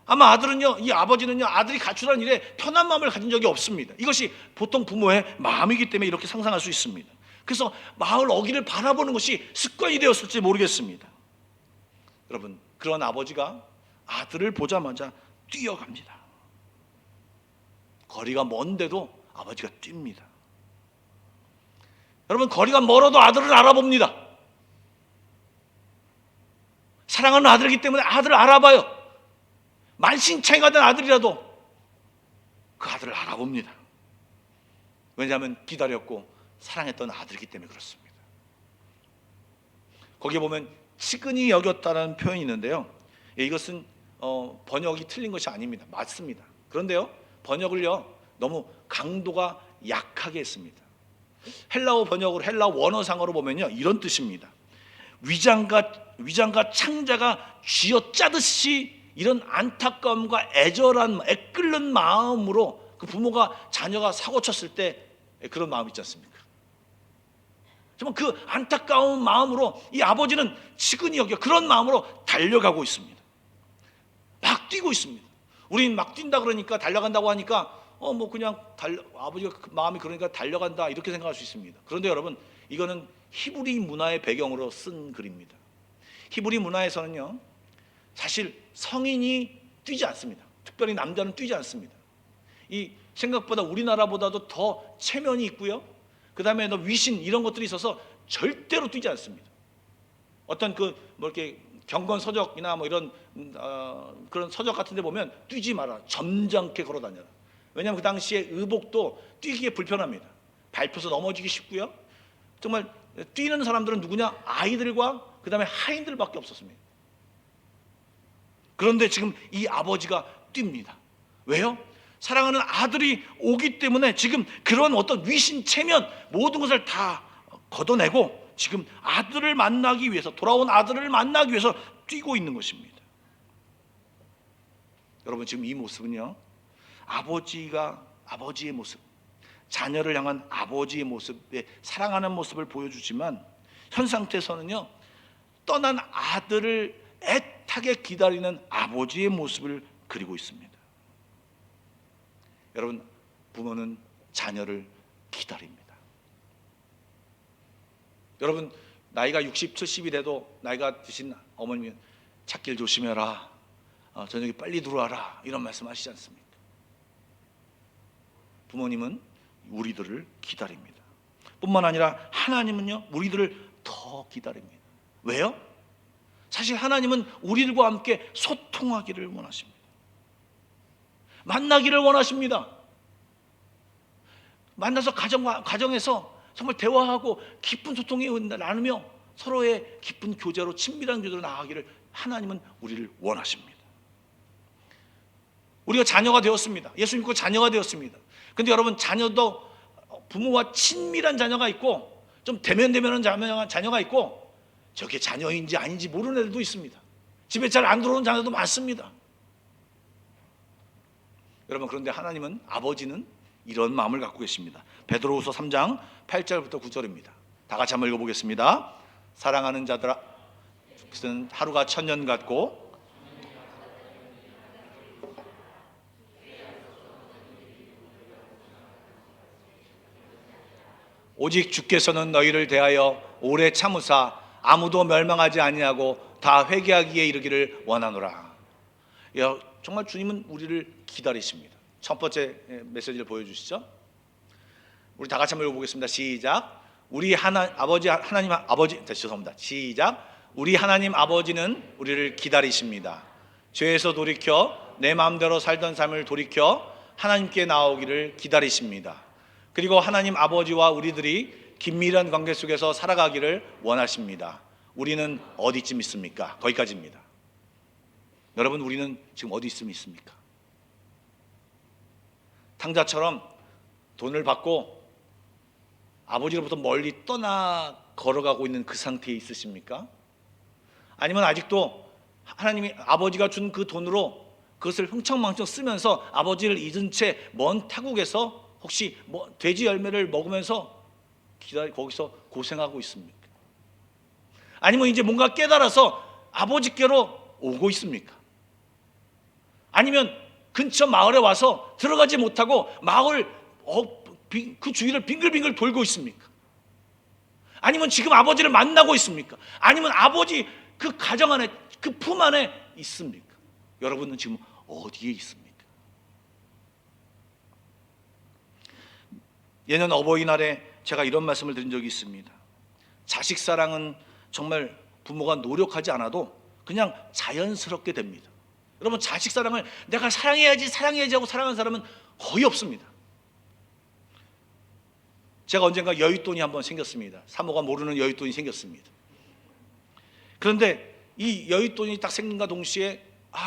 S1: 아마 아들은요, 이 아버지는요, 아들이 가출한 일에 편한 마음을 가진 적이 없습니다. 이것이 보통 부모의 마음이기 때문에 이렇게 상상할 수 있습니다. 그래서 마을 어귀를 바라보는 것이 습관이 되었을지 모르겠습니다. 여러분, 그런 아버지가 아들을 보자마자 뛰어갑니다. 거리가 먼데도 아버지가 뜁니다. 여러분, 거리가 멀어도 아들을 알아봅니다. 사랑하는 아들이기 때문에 아들을 알아봐요. 만신창이가 된 아들이라도 그 아들을 알아봅니다. 왜냐하면 기다렸고 사랑했던 아들이기 때문에 그렇습니다. 거기에 보면 치근히 여겼다는 표현이 있는데요, 이것은 번역이 틀린 것이 아닙니다. 맞습니다. 그런데요, 번역을요 너무 강도가 약하게 했습니다. 헬라어 번역으로, 헬라 원어상으로 보면요 이런 뜻입니다. 위장과 창자가 쥐어짜듯이 이런 안타까움과 애절한, 애끓는 마음으로 그 부모가 자녀가 사고 쳤을 때 그런 마음 있지 않습니까? 정말 그 안타까운 마음으로 이 아버지는 치근히 여겨 그런 마음으로 달려가고 있습니다. 막 뛰고 있습니다. 우린 막 뛴다 그러니까, 달려간다고 하니까 뭐 그냥 아버지가 그 마음이 그러니까 달려간다 이렇게 생각할 수 있습니다. 그런데 여러분, 이거는 히브리 문화의 배경으로 쓴 글입니다. 히브리 문화에서는요 사실 성인이 뛰지 않습니다. 특별히 남자는 뛰지 않습니다. 이 생각보다 우리나라보다도 더 체면이 있고요, 그 다음에 더 위신 이런 것들이 있어서 절대로 뛰지 않습니다. 어떤 뭐 이렇게 경건 서적이나 뭐 이런 그런 서적 같은 데 보면 뛰지 마라, 점잖게 걸어 다녀라. 왜냐하면 그 당시에 의복도 뛰기에 불편합니다. 밟혀서 넘어지기 쉽고요, 정말 뛰는 사람들은 누구냐? 아이들과 그 다음에 하인들밖에 없었습니다. 그런데 지금 이 아버지가 뜁니다. 왜요? 사랑하는 아들이 오기 때문에 지금 그런 어떤 위신, 체면 모든 것을 다 걷어내고 지금 아들을 만나기 위해서, 돌아온 아들을 만나기 위해서 뛰고 있는 것입니다. 여러분, 지금 이 모습은요 아버지의 모습, 자녀를 향한 아버지의 모습에 사랑하는 모습을 보여주지만 현 상태에서는요 떠난 아들을 애타게 기다리는 아버지의 모습을 그리고 있습니다. 여러분, 부모는 자녀를 기다립니다. 여러분, 나이가 60, 70이 돼도 나이가 드신 어머니는 찾길 조심해라, 저녁에 빨리 들어와라 이런 말씀 하시지 않습니까? 부모님은 우리들을 기다립니다. 뿐만 아니라 하나님은요 우리들을 더 기다립니다. 왜요? 사실 하나님은 우리들과 함께 소통하기를 원하십니다. 만나기를 원하십니다. 만나서 가정에서 정말 대화하고 깊은 소통이 나누며 서로의 깊은 교제로, 친밀한 교제로 나아가기를 하나님은 우리를 원하십니다. 우리가 자녀가 되었습니다. 예수 믿고 자녀가 되었습니다. 근데 여러분, 자녀도 부모와 친밀한 자녀가 있고 좀 대면대면한 자녀가 있고 저게 자녀인지 아닌지 모르는 애들도 있습니다. 집에 잘 안 들어오는 자녀도 많습니다. 여러분, 그런데 하나님은, 아버지는 이런 마음을 갖고 계십니다. 베드로후서 3장 8절부터 9절입니다. 다 같이 한번 읽어보겠습니다. 사랑하는 자들아, 그것은 하루가 천년 같고 오직 주께서는 너희를 대하여 오래 참으사 아무도 멸망하지 아니하고 다 회개하기에 이르기를 원하노라. 정말 주님은 우리를 기다리십니다. 첫 번째 메시지를 보여주시죠. 우리 다 같이 한번 읽어보겠습니다. 시작. 우리 하나님 아버지 죄송합니다. 시작. 우리 하나님 아버지는 우리를 기다리십니다. 죄에서 돌이켜 내 마음대로 살던 삶을 돌이켜 하나님께 나오기를 기다리십니다. 그리고 하나님 아버지와 우리들이 긴밀한 관계 속에서 살아가기를 원하십니다. 우리는 어디쯤 있습니까? 거기까지입니다. 여러분, 우리는 지금 어디쯤 있습니까? 탕자처럼 돈을 받고 아버지로부터 멀리 떠나 걸어가고 있는 그 상태에 있으십니까? 아니면 아직도 하나님이 아버지가 준 그 돈으로 그것을 흥청망청 쓰면서 아버지를 잊은 채 먼 타국에서 혹시 돼지 열매를 먹으면서 거기서 고생하고 있습니까? 아니면 이제 뭔가 깨달아서 아버지께로 오고 있습니까? 아니면 근처 마을에 와서 들어가지 못하고 마을 그 주위를 빙글빙글 돌고 있습니까? 아니면 지금 아버지를 만나고 있습니까? 아니면 아버지 그 가정 안에, 그 품 안에 있습니까? 여러분은 지금 어디에 있습니까? 예년 어버이날에 제가 이런 말씀을 드린 적이 있습니다. 자식 사랑은 정말 부모가 노력하지 않아도 그냥 자연스럽게 됩니다. 여러분, 자식 사랑을 내가 사랑해야지 하고 사랑하는 사람은 거의 없습니다. 제가 언젠가 여윳돈이 한번 생겼습니다. 사모가 모르는 여윳돈이 생겼습니다. 그런데 이 여윳돈이 딱 생긴과 동시에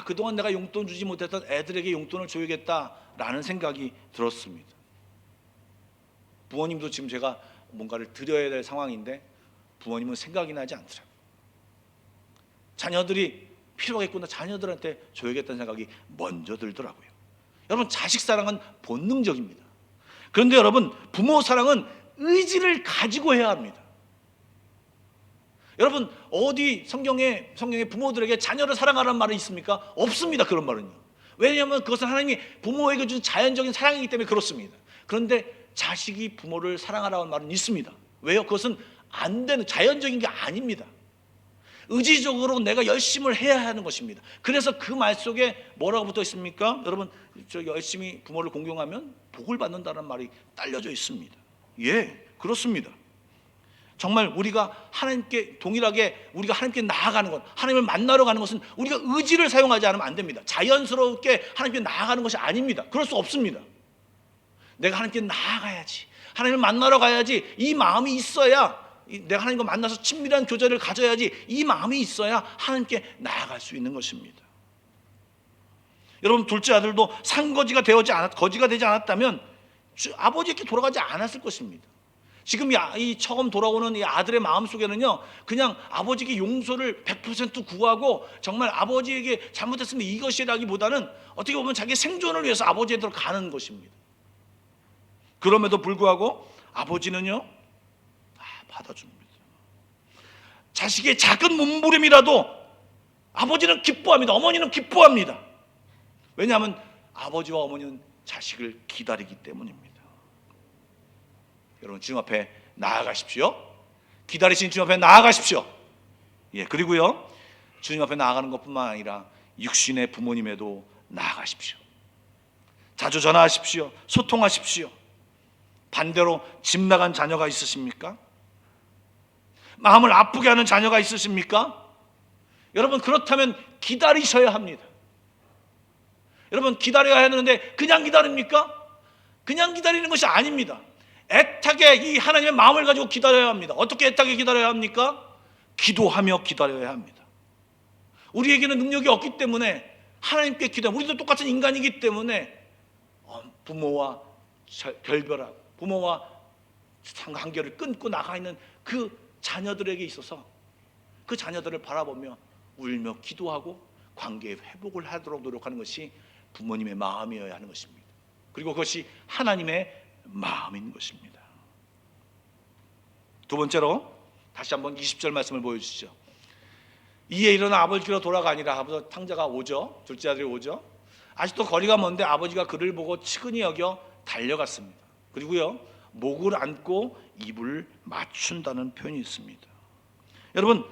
S1: 그동안 내가 용돈 주지 못했던 애들에게 용돈을 줘야겠다라는 생각이 들었습니다. 부모님도 지금 제가 뭔가를 드려야 될 상황인데 부모님은 생각이 나지 않더라고요. 자녀들이 필요하겠구나, 자녀들한테 줘야겠다는 생각이 먼저 들더라고요. 여러분, 자식 사랑은 본능적입니다. 그런데 여러분, 부모 사랑은 의지를 가지고 해야 합니다. 여러분, 어디 성경에 부모들에게 자녀를 사랑하라는 말이 있습니까? 없습니다. 그런 말은요. 왜냐하면 그것은 하나님이 부모에게 준 자연적인 사랑이기 때문에 그렇습니다. 그런데 자식이 부모를 사랑하라는 말은 있습니다. 왜요? 그것은 안 되는, 자연적인 게 아닙니다. 의지적으로 내가 열심을 해야 하는 것입니다. 그래서 그 말 속에 뭐라고 붙어 있습니까? 여러분, 열심히 부모를 공경하면 복을 받는다는 말이 딸려져 있습니다. 예, 그렇습니다. 정말 우리가 하나님께 동일하게 우리가 하나님께 나아가는 것, 하나님을 만나러 가는 것은 우리가 의지를 사용하지 않으면 안 됩니다. 자연스럽게 하나님께 나아가는 것이 아닙니다. 그럴 수 없습니다. 내가 하나님께 나아가야지, 하나님을 만나러 가야지, 이 마음이 있어야, 내가 하나님과 만나서 친밀한 교제를 가져야지, 이 마음이 있어야 하나님께 나아갈 수 있는 것입니다. 여러분, 둘째 아들도 상거지가 되지 않았다면 아버지께 돌아가지 않았을 것입니다. 지금 이 처음 돌아오는 이 아들의 마음속에는요, 그냥 아버지에게 용서를 100% 구하고 정말 아버지에게 잘못했으면 이것이라기보다는 어떻게 보면 자기 생존을 위해서 아버지에게로 가는 것입니다. 그럼에도 불구하고 아버지는요, 받아줍니다. 자식의 작은 몸부림이라도 아버지는 기뻐합니다. 어머니는 기뻐합니다. 왜냐하면 아버지와 어머니는 자식을 기다리기 때문입니다. 여러분, 주님 앞에 나아가십시오. 기다리신 주님 앞에 나아가십시오. 예, 그리고요, 주님 앞에 나아가는 것뿐만 아니라 육신의 부모님에도 나아가십시오. 자주 전화하십시오. 소통하십시오. 반대로 집 나간 자녀가 있으십니까? 마음을 아프게 하는 자녀가 있으십니까? 여러분, 그렇다면 기다리셔야 합니다. 여러분, 기다려야 하는데 그냥 기다립니까? 그냥 기다리는 것이 아닙니다. 애타게 이 하나님의 마음을 가지고 기다려야 합니다. 어떻게 애타게 기다려야 합니까? 기도하며 기다려야 합니다. 우리에게는 능력이 없기 때문에 하나님께 우리도 똑같은 인간이기 때문에 부모와 결별하고 부모와 관계를 끊고 나가 있는 그 자녀들에게 있어서 그 자녀들을 바라보며 울며 기도하고 관계의 회복을 하도록 노력하는 것이 부모님의 마음이어야 하는 것입니다. 그리고 그것이 하나님의 마음인 것입니다. 두 번째로 다시 한번 20절 말씀을 보여주시죠. 이에 일어나 아버지께로 돌아가니라. 아버지 탕자가 오죠. 둘째 아들이 오죠. 아직도 거리가 먼데 아버지가 그를 보고 측은히 여겨 달려갔습니다. 그리고요, 목을 안고 입을 맞춘다는 표현이 있습니다. 여러분,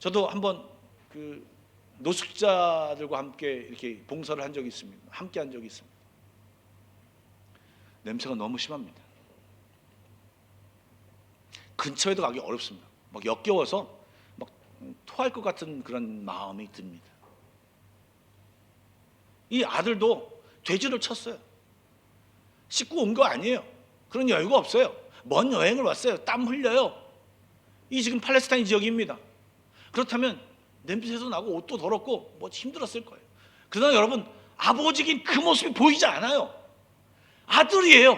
S1: 저도 한번 그 노숙자들과 함께 이렇게 봉사를 한 적이 있습니다. 함께 한 적이 있습니다. 냄새가 너무 심합니다. 근처에도 가기 어렵습니다. 막 역겨워서 막 토할 것 같은 그런 마음이 듭니다. 이 아들도 돼지를 쳤어요. 씻고 온 거 아니에요. 그런 여유가 없어요. 먼 여행을 왔어요. 땀 흘려요. 이 지금 팔레스타인 지역입니다. 그렇다면 냄새도 나고 옷도 더럽고 뭐 힘들었을 거예요. 그러나 여러분, 아버지긴 그 모습이 보이지 않아요. 아들이에요.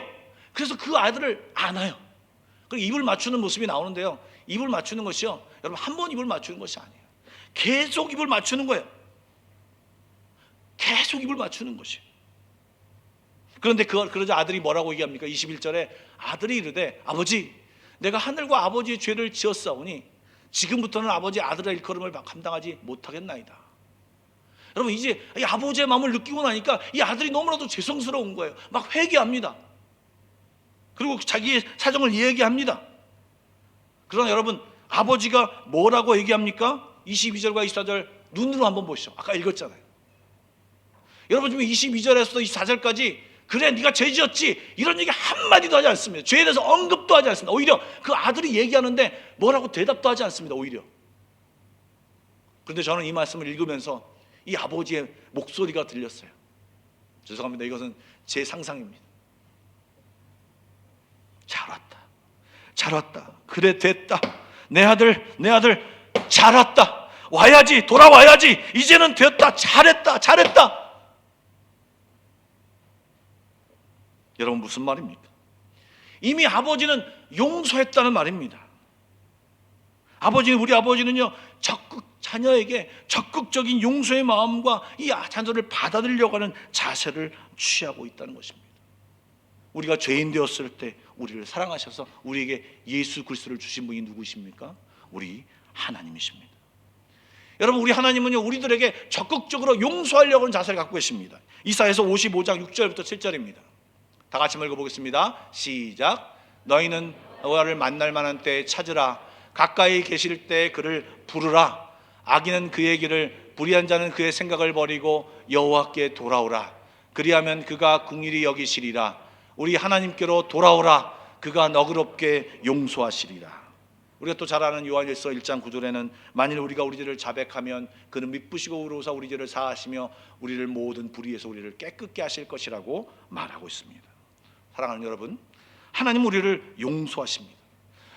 S1: 그래서 그 아들을 안아요. 그리고 입을 맞추는 모습이 나오는데요, 입을 맞추는 것이요, 여러분, 한 번 입을 맞추는 것이 아니에요. 계속 입을 맞추는 거예요. 계속 입을 맞추는 것이에요. 그런데 그러자 아들이 뭐라고 얘기합니까? 21절에 아들이 이르되 아버지, 내가 하늘과 아버지의 죄를 지었사오니 지금부터는 아버지 아들의 일컬음을 감당하지 못하겠나이다. 여러분, 이제 이 아버지의 마음을 느끼고 나니까 이 아들이 너무나도 죄송스러운 거예요. 막 회개합니다. 그리고 자기의 사정을 얘기합니다. 그러나 여러분, 아버지가 뭐라고 얘기합니까? 22절과 24절 눈으로 한번 보시죠. 아까 읽었잖아요. 여러분, 지금 22절에서부터 24절까지 그래 네가 죄 지었지 이런 얘기 한마디도 하지 않습니다. 죄에 대해서 언급도 하지 않습니다. 오히려 그 아들이 얘기하는데 뭐라고 대답도 하지 않습니다. 오히려. 그런데 저는 이 말씀을 읽으면서 이 아버지의 목소리가 들렸어요. 죄송합니다. 이것은 제 상상입니다. 잘 왔다. 잘 왔다. 그래 됐다. 내 아들 잘 왔다. 와야지. 돌아와야지. 이제는 됐다. 잘했다. 여러분, 무슨 말입니까? 이미 아버지는 용서했다는 말입니다. 우리 아버지는요, 자녀에게 적극적인 용서의 마음과 이 자녀를 받아들이려고 하는 자세를 취하고 있다는 것입니다. 우리가 죄인 되었을 때 우리를 사랑하셔서 우리에게 예수 그리스도를 주신 분이 누구십니까? 우리 하나님이십니다. 여러분, 우리 하나님은요, 우리들에게 적극적으로 용서하려고 하는 자세를 갖고 계십니다. 이사야서 55장 6절부터 7절입니다. 다 같이 읽어보겠습니다. 시작. 너희는 여호와를 만날 만한 때에 찾으라. 가까이 계실 때 그를 부르라. 악인은 그의 길을, 불의한 자는 그의 생각을 버리고 여호와께 돌아오라. 그리하면 그가 긍휼히 여기시리라. 우리 하나님께로 돌아오라. 그가 너그럽게 용서하시리라. 우리가 또 잘 아는 요한일서 1장 9절에는 만일 우리가 우리 죄를 자백하면 그는 미쁘시고 의로우사 우리 죄를 사하시며 우리를 모든 불의에서 우리를 깨끗게 하실 것이라고 말하고 있습니다. 사랑하는 여러분, 하나님은 우리를 용서하십니다.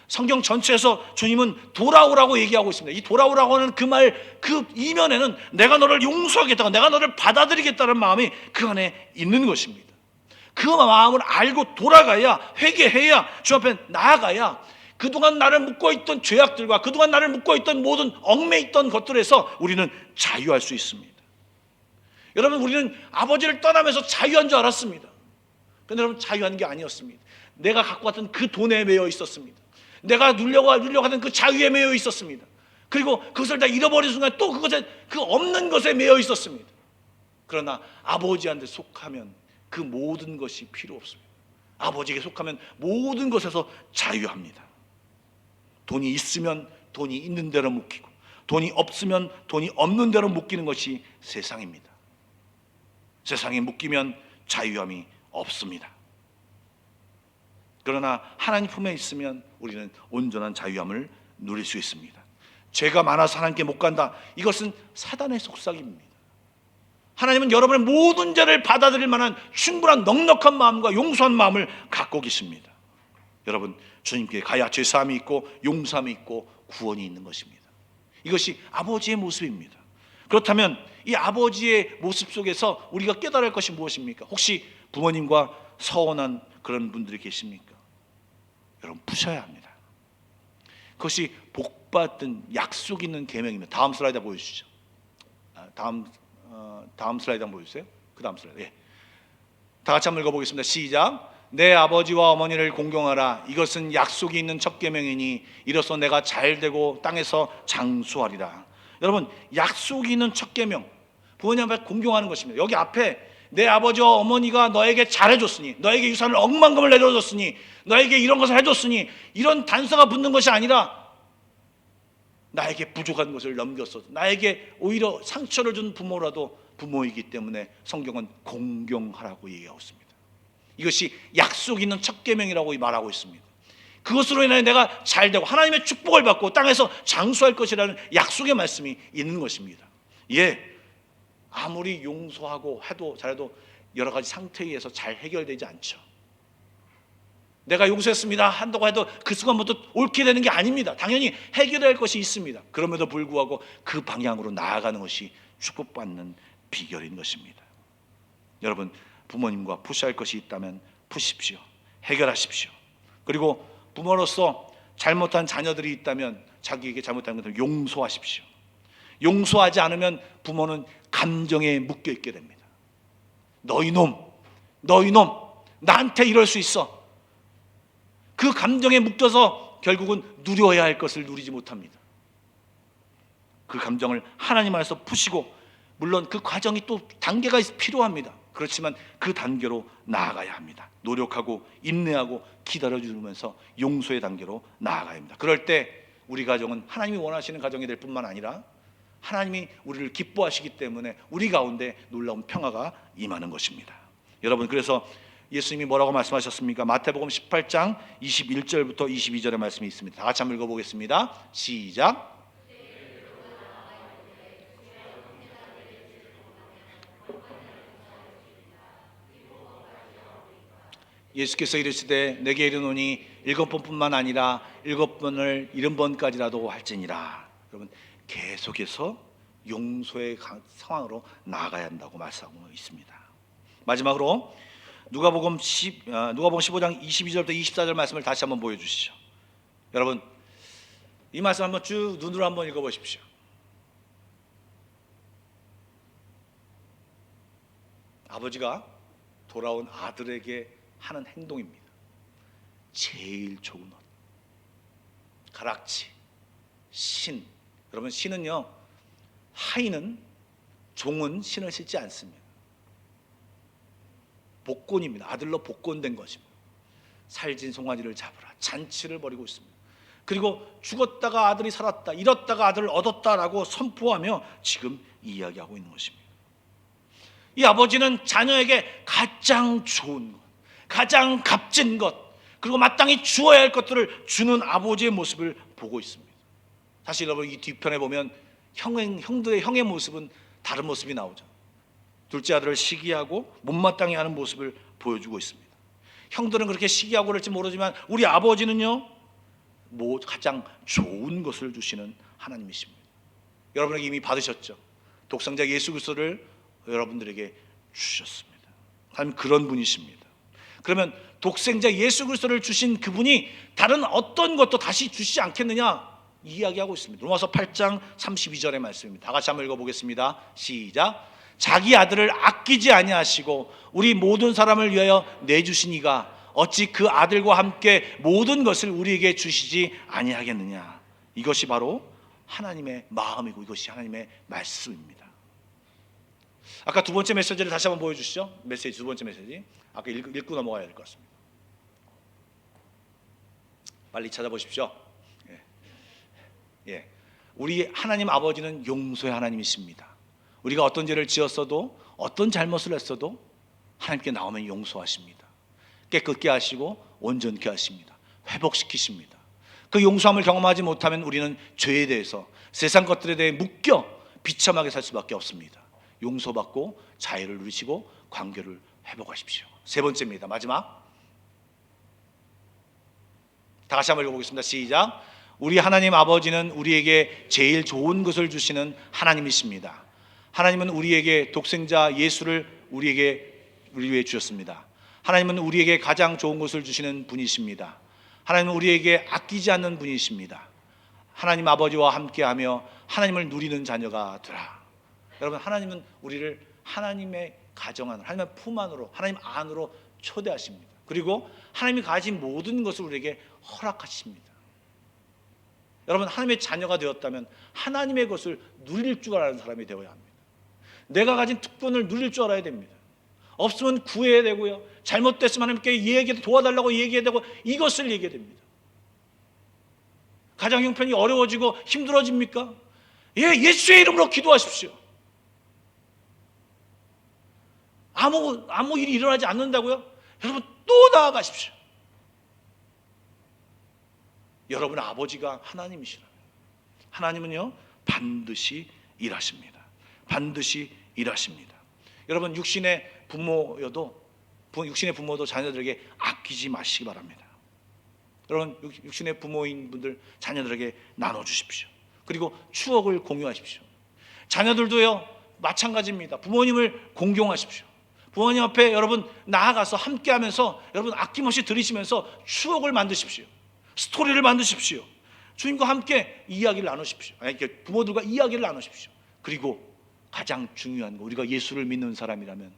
S1: 성경 전체에서 주님은 돌아오라고 얘기하고 있습니다. 이 돌아오라고 하는 그 말, 그 이면에는 내가 너를 용서하겠다고, 내가 너를 받아들이겠다는 마음이 그 안에 있는 것입니다. 그 마음을 알고 돌아가야, 회개해야, 주 앞에 나아가야 그동안 나를 묶어있던 죄악들과 그동안 나를 묶어있던 모든 얽매있던 것들에서 우리는 자유할 수 있습니다. 여러분, 우리는 아버지를 떠나면서 자유한 줄 알았습니다. 그런데 여러분, 자유한 게 아니었습니다. 내가 갖고 왔던 그 돈에 매여 있었습니다. 내가 누려고 하던 그 자유에 매여 있었습니다. 그리고 그것을 다 잃어버린 순간 또 그것에, 그 없는 것에 매여 있었습니다. 그러나 아버지한테 속하면 그 모든 것이 필요 없습니다. 아버지에게 속하면 모든 것에서 자유합니다. 돈이 있으면 돈이 있는 대로 묶이고, 돈이 없으면 돈이 없는 대로 묶이는 것이 세상입니다. 세상에 묶이면 자유함이 없습니다. 그러나 하나님 품에 있으면 우리는 온전한 자유함을 누릴 수 있습니다. 죄가 많아서 하나님께 못 간다, 이것은 사단의 속삭임입니다. 하나님은 여러분의 모든 죄를 받아들일 만한 충분한 넉넉한 마음과 용서한 마음을 갖고 계십니다. 여러분, 주님께 가야 죄사함이 있고 용서함이 있고 구원이 있는 것입니다. 이것이 아버지의 모습입니다. 그렇다면 이 아버지의 모습 속에서 우리가 깨달을 것이 무엇입니까? 혹시 부모님과 서운한 그런 분들이 계십니까? 여러분, 푸셔야 합니다. 그것이 복받은 약속 있는 계명입니다. 다음 슬라이드 보여주시죠. 다음 슬라이드 한번 보여주세요. 그 다음 슬라이드. 예. 다 같이 한번 읽어보겠습니다. 시작. 내 아버지와 어머니를 공경하라. 이것은 약속이 있는 첫 계명이니 이로써 내가 잘되고 땅에서 장수하리라. 여러분, 약속이 있는 첫 계명, 부모님 앞에 공경하는 것입니다. 여기 앞에 내 아버지와 어머니가 너에게 잘해줬으니, 너에게 유산을 억만금을 내려줬으니, 너에게 이런 것을 해줬으니, 이런 단서가 붙는 것이 아니라 나에게 부족한 것을 넘겼어, 나에게 오히려 상처를 준 부모라도 부모이기 때문에 성경은 공경하라고 얘기하고 있습니다. 이것이 약속 있는 첫 계명이라고 말하고 있습니다. 그것으로 인하여 내가 잘되고 하나님의 축복을 받고 땅에서 장수할 것이라는 약속의 말씀이 있는 것입니다. 예, 아무리 용서하고 해도 잘해도 여러 가지 상태에 의해서 잘 해결되지 않죠. 내가 용서했습니다 한다고 해도 그 순간부터 옳게 되는 게 아닙니다. 당연히 해결해야 할 것이 있습니다. 그럼에도 불구하고 그 방향으로 나아가는 것이 축복받는 비결인 것입니다. 여러분, 부모님과 푸셔야 할 것이 있다면 푸십시오. 해결하십시오. 그리고 부모로서 잘못한 자녀들이 있다면 자기에게 잘못한 것을 용서하십시오. 용서하지 않으면 부모는 감정에 묶여 있게 됩니다. 너희 놈, 나한테 이럴 수 있어. 그 감정에 묶여서 결국은 누려야 할 것을 누리지 못합니다. 그 감정을 하나님 안에서 푸시고, 물론 그 과정이 또 단계가 필요합니다. 그렇지만 그 단계로 나아가야 합니다. 노력하고 인내하고 기다려주면서 용서의 단계로 나아가야 합니다. 그럴 때 우리 가정은 하나님이 원하시는 가정이 될 뿐만 아니라 하나님이 우리를 기뻐하시기 때문에 우리 가운데 놀라운 평화가 임하는 것입니다. 여러분, 그래서 예수님이 뭐라고 말씀하셨습니까? 마태복음 18장 21절부터 22절의 말씀이 있습니다. 다 같이 한번 읽어보겠습니다. 시작. 예수께서 이르시되 내게 이르노니 7번뿐만 아니라 7번을 70번까지라도 할지니라. 여러분, 계속해서 용서의 상황으로 나아가야 한다고 말씀하고 있습니다. 마지막으로 누가복음 15장 22절부터 24절 말씀을 다시 한번 보여주시죠. 여러분, 이 말씀 한번 쭉 눈으로 한번 읽어보십시오. 아버지가 돌아온 아들에게 하는 행동입니다. 제일 좋은 옷, 가락지, 신. 여러분, 신은요, 하인은, 종은 신을 신지 않습니다. 복권입니다. 아들로 복권된 것입니다. 살진 송아지를 잡으라, 잔치를 벌이고 있습니다. 그리고 죽었다가 아들이 살았다, 잃었다가 아들을 얻었다라고 선포하며 지금 이야기하고 있는 것입니다. 이 아버지는 자녀에게 가장 좋은 것, 가장 값진 것, 그리고 마땅히 주어야 할 것들을 주는 아버지의 모습을 보고 있습니다. 사실 여러분, 이 뒤편에 보면 형의 모습은 다른 모습이 나오죠. 둘째 아들을 시기하고 못마땅히 하는 모습을 보여주고 있습니다. 형들은 그렇게 시기하고 그럴지 모르지만 우리 아버지는요, 가장 좋은 것을 주시는 하나님이십니다. 여러분에게 이미 받으셨죠. 독생자 예수 그리스도를 여러분들에게 주셨습니다. 하나님 그런 분이십니다. 그러면 독생자 예수 그리스도를 주신 그분이 다른 어떤 것도 다시 주시지 않겠느냐 이야기하고 있습니다. 로마서 8장 32절의 말씀입니다. 다 같이 한번 읽어보겠습니다. 시작. 자기 아들을 아끼지 아니하시고 우리 모든 사람을 위하여 내주신 이가 어찌 그 아들과 함께 모든 것을 우리에게 주시지 아니하겠느냐. 이것이 바로 하나님의 마음이고 이것이 하나님의 말씀입니다. 아까 두 번째 메시지를 다시 한번 보여주시죠. 메시지, 두 번째 메시지. 아까 읽고 넘어가야 될 것 같습니다. 빨리 찾아보십시오. 예. 우리 하나님 아버지는 용서의 하나님이십니다. 우리가 어떤 죄를 지었어도, 어떤 잘못을 했어도 하나님께 나오면 용서하십니다. 깨끗게 하시고 온전케 하십니다. 회복시키십니다. 그 용서함을 경험하지 못하면 우리는 죄에 대해서, 세상 것들에 대해 묶여 비참하게 살 수밖에 없습니다. 용서받고 자유를 누리시고 관계를 회복하십시오. 세 번째입니다. 마지막. 다 같이 한번 읽어보겠습니다. 시작. 우리 하나님 아버지는 우리에게 제일 좋은 것을 주시는 하나님이십니다. 하나님은 우리에게 독생자 예수를 우리 위해 주셨습니다. 하나님은 우리에게 가장 좋은 것을 주시는 분이십니다. 하나님은 우리에게 아끼지 않는 분이십니다. 하나님 아버지와 함께하며 하나님을 누리는 자녀가 되라. 여러분, 하나님은 우리를 하나님의 가정 안으로, 하나님의 품 안으로, 하나님 안으로 초대하십니다. 그리고 하나님이 가진 모든 것을 우리에게 허락하십니다. 여러분, 하나님의 자녀가 되었다면 하나님의 것을 누릴 줄 아는 사람이 되어야 합니다. 내가 가진 특권을 누릴 줄 알아야 됩니다. 없으면 구해야 되고요, 잘못됐으면 하나님께 얘기해 도와달라고 얘기해야 되고, 이것을 얘기해야 됩니다. 가정 형편이 어려워지고 힘들어집니까? 예수의 이름으로 기도하십시오. 아무 일이 일어나지 않는다고요? 여러분, 또 나아가십시오. 여러분 아버지가 하나님이시라면 하나님은요 반드시 일하십니다. 반드시 일하십니다. 여러분, 육신의 부모도 자녀들에게 아끼지 마시기 바랍니다. 여러분, 육신의 부모인 분들 자녀들에게 나눠주십시오. 그리고 추억을 공유하십시오. 자녀들도요 마찬가지입니다. 부모님을 공경하십시오. 부모님 앞에 여러분 나아가서 함께하면서 여러분 아낌없이 들으시면서 추억을 만드십시오. 스토리를 만드십시오. 주님과 함께 이야기를 나누십시오. 부모들과 이야기를 나누십시오. 그리고 가장 중요한 거, 우리가 예수를 믿는 사람이라면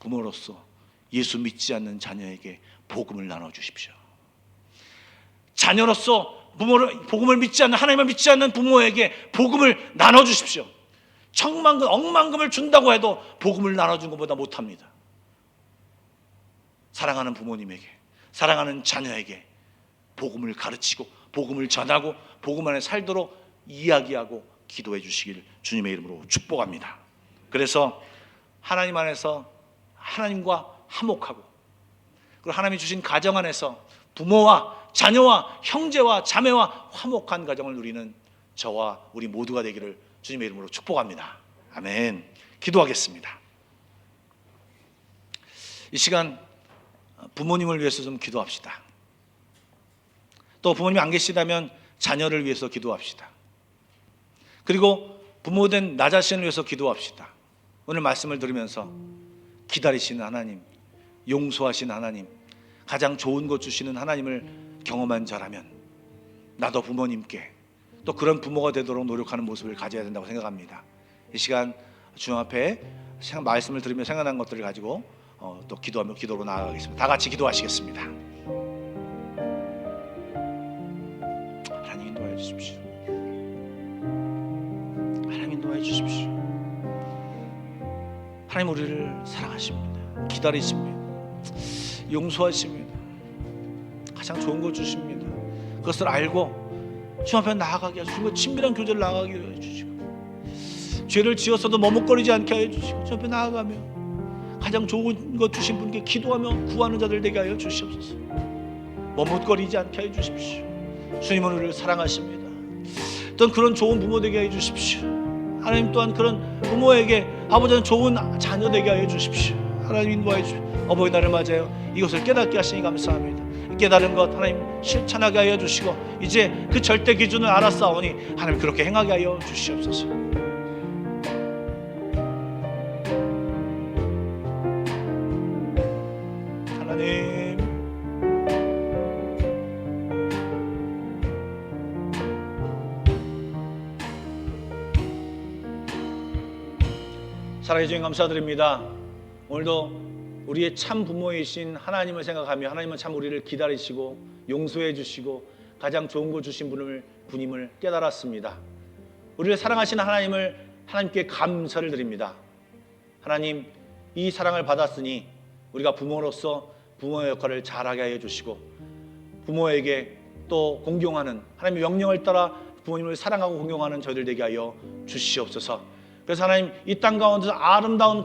S1: 부모로서 예수 믿지 않는 자녀에게 복음을 나눠주십시오. 자녀로서 복음을 믿지 않는, 하나님을 믿지 않는 부모에게 복음을 나눠주십시오. 천만금, 억만금을 준다고 해도 복음을 나눠준 것보다 못합니다. 사랑하는 부모님에게, 사랑하는 자녀에게 복음을 가르치고 복음을 전하고 복음 안에 살도록 이야기하고 기도해 주시길 주님의 이름으로 축복합니다. 그래서 하나님 안에서 하나님과 화목하고, 그리고 하나님이 주신 가정 안에서 부모와 자녀와 형제와 자매와 화목한 가정을 누리는 저와 우리 모두가 되기를 주님의 이름으로 축복합니다. 아멘. 기도하겠습니다. 이 시간 부모님을 위해서 좀 기도합시다. 또 부모님이 안 계시다면 자녀를 위해서 기도합시다. 그리고 부모된 나 자신을 위해서 기도합시다. 오늘 말씀을 들으면서 기다리시는 하나님, 용서하시는 하나님, 가장 좋은 것 주시는 하나님을 경험한 자라면 나도 부모님께 또 그런 부모가 되도록 노력하는 모습을 가져야 된다고 생각합니다. 이 시간 주님 앞에 말씀을 들으며 생각난 것들을 가지고 또 기도하며 기도로 나아가겠습니다. 다 같이 기도하시겠습니다. 하나님 인도하여 주십시오. 하나님 인도하여 주십시오. 하나님 우리를 사랑하십니다. 기다리십니다. 용서하십니다. 가장 좋은 것 주십니다. 그것을 알고 주님 앞에 나아가게 해주시고 친밀한 교제를 나아가게 해주시고, 죄를 지었어도 머뭇거리지 않게 해주시고 주님 앞에 나아가며 가장 좋은 것 주신 분께 기도하며 구하는 자들 되게 하여 주시옵소서. 머뭇거리지 않게 해주십시오. 주님은 우리를 사랑하십니다. 또한 그런 좋은 부모 되게 해주십시오. 하나님 또한 그런 부모에게 아버지는 좋은 자녀 되게 하여 주십시오. 하나님 인도하여 주십시오. 어버이날을 맞아요 이것을 깨닫게 하시니 감사합니다. 깨달은 것 하나님 실천하게 하여 주시고, 이제 그 절대 기준을 알았사오니 하나님 그렇게 행하게 하여 주시옵소서. 하나님, 사랑해 주님 감사드립니다. 오늘도 우리의 참 부모이신 하나님을 생각하며 하나님은 참 우리를 기다리시고 용서해 주시고 가장 좋은 거 주신 분임을 깨달았습니다. 우리를 사랑하시는 하나님께 감사를 드립니다. 하나님, 이 사랑을 받았으니 우리가 부모로서 부모의 역할을 잘하게 해 주시고, 부모에게 또 공경하는 하나님의 명령을 따라 부모님을 사랑하고 공경하는 저희들 되게 하여 주시옵소서. 그래서 하나님 이 땅 가운데서 아름다운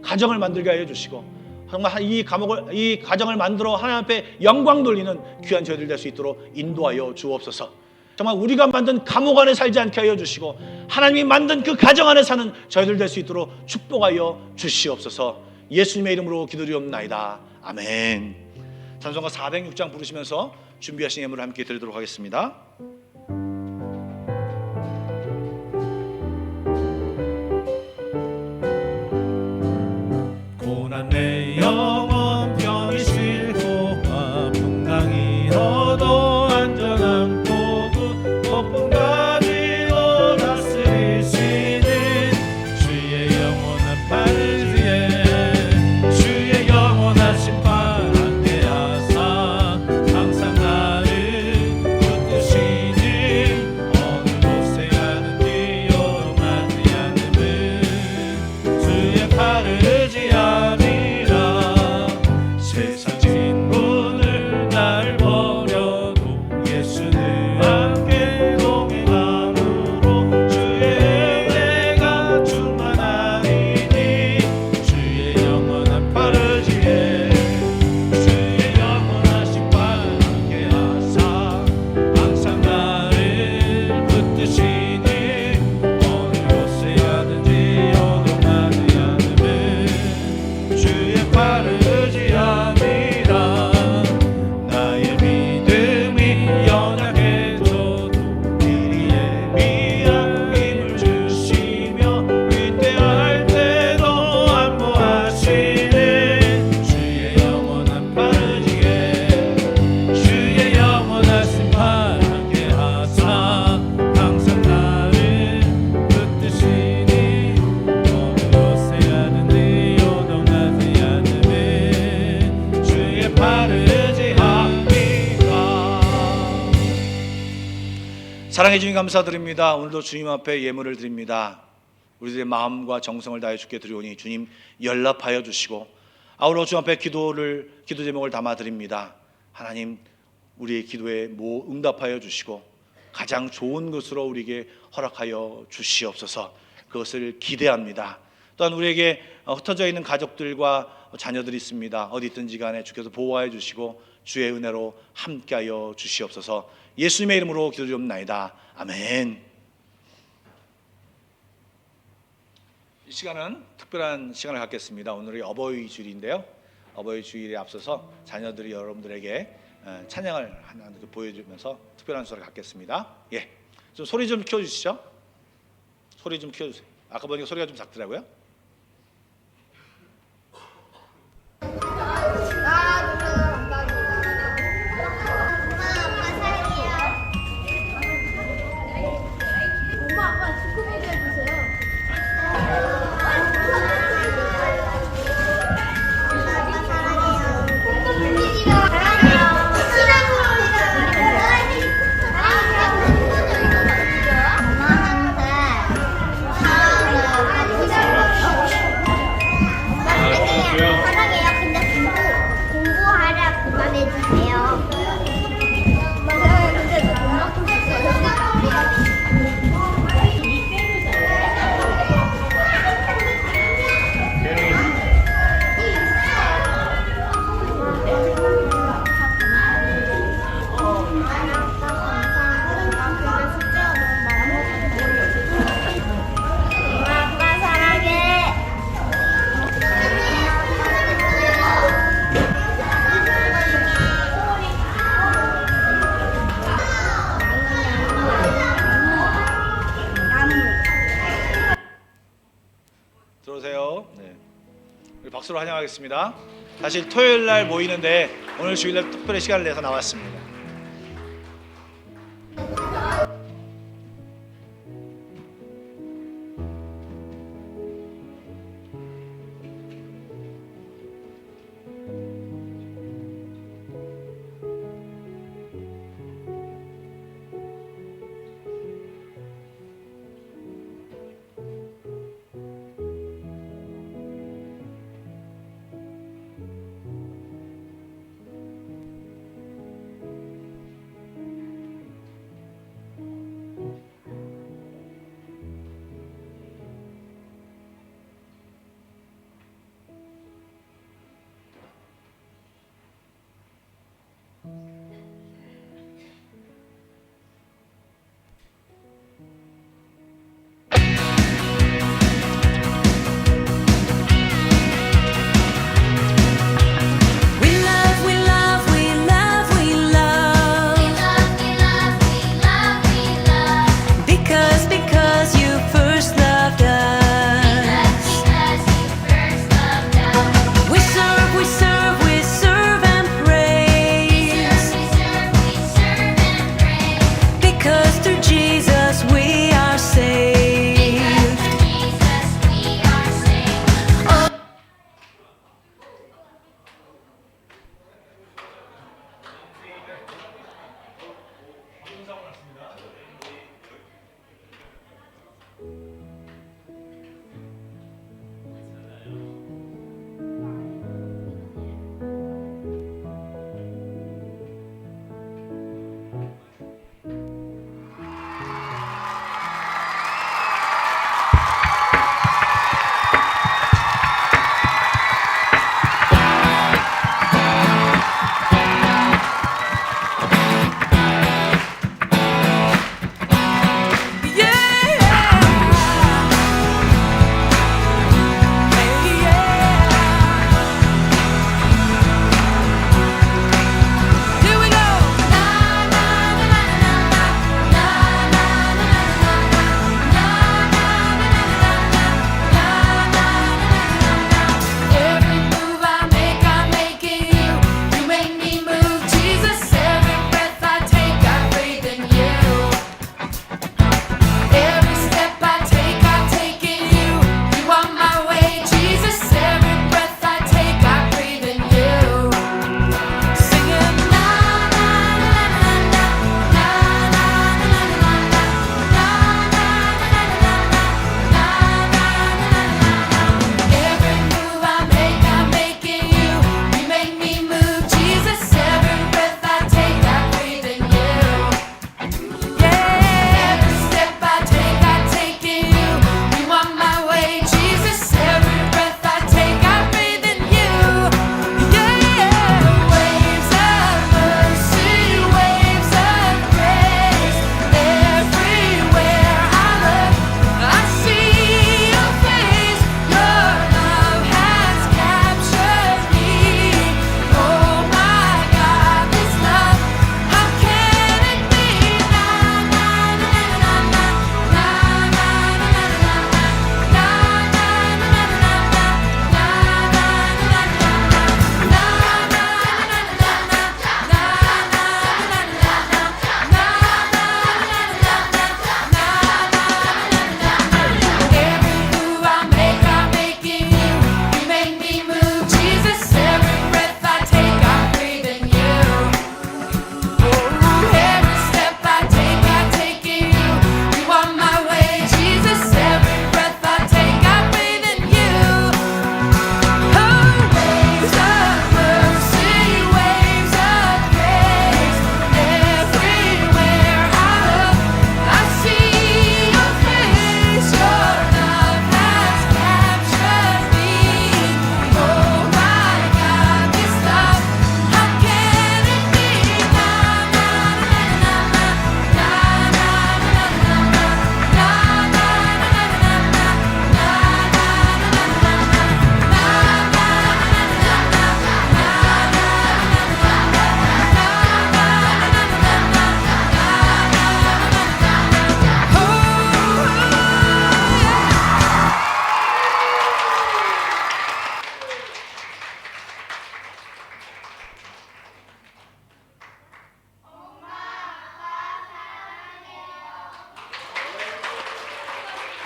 S1: 가정을 만들게 하여 주시고, 정말 이 가정을 만들어 하나님 앞에 영광 돌리는 귀한 저희들 될 수 있도록 인도하여 주옵소서. 정말 우리가 만든 감옥 안에 살지 않게 하여 주시고 하나님이 만든 그 가정 안에 사는 저희들 될 수 있도록 축복하여 주시옵소서. 예수님의 이름으로 기도드리옵나이다. 아멘. 찬송가 406장 부르시면서 준비하신 예물을 함께 드리도록 하겠습니다.
S3: 내 영혼 병이 싫고 아픈 강이 너도 안전한 도구 높은 가지로 다스리시는 주의 영원한 바르지 합니까.
S1: 사랑해 주님 감사드립니다. 오늘도 주님 앞에 예물을 드립니다. 우리들의 마음과 정성을 다해 주께 드리오니 주님 연락하여 주시고, 아울러 주 앞에 기도 제목을 담아 드립니다. 하나님, 우리의 기도에 응답하여 주시고 가장 좋은 것으로 우리에게 허락하여 주시옵소서. 그것을 기대합니다. 또한 우리에게 흩어져 있는 가족들과 자녀들이 있습니다. 어디 있든지 간에 주께서 보호하여 주시고 주의 은혜로 함께하여 주시옵소서. 예수님의 이름으로 기도드리옵나이다. 아멘. 이 시간은 특별한 시간을 갖겠습니다. 오늘이 어버이 주일인데요. 어버이 주일에 앞서서 자녀들이 여러분들에게 찬양을 하나 보여주면서 특별한 수를 갖겠습니다. 예, 좀 소리 좀 키워주시죠. 소리 좀 키워주세요. 아까 보니까 소리가 좀 작더라고요.
S5: 사랑해요. 근데 공부하라 그만해주세요. 맞아요. 근데 그만큼 아빠 사랑해.
S1: 들어오세요. 네. 우리 박수로 환영하겠습니다. 사실 토요일 날 모이는데 오늘 주일날 특별히 시간을 내서 나왔습니다.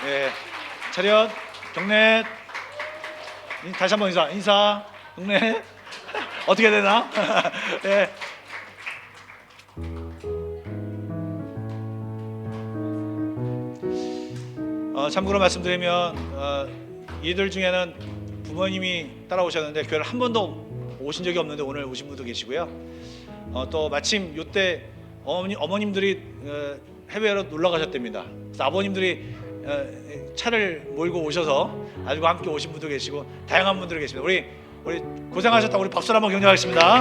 S6: 예, 차렷, 경례. 다시 한번 인사, 경례. 어떻게 되나? 예. 참고로 말씀드리면 이들 중에는 부모님이 따라오셨는데 교회를 한 번도 오신 적이 없는데 오늘 오신 분도 계시고요. 또 마침 이때 어머님들이 해외로 놀러 가셨답니다. 그래서 아버님들이 차를 몰고 오셔서 아주 함께 오신 분도 계시고 다양한 분들이 계십니다. 우리 고생하셨다고 우리 박수를 한번 격려하겠습니다.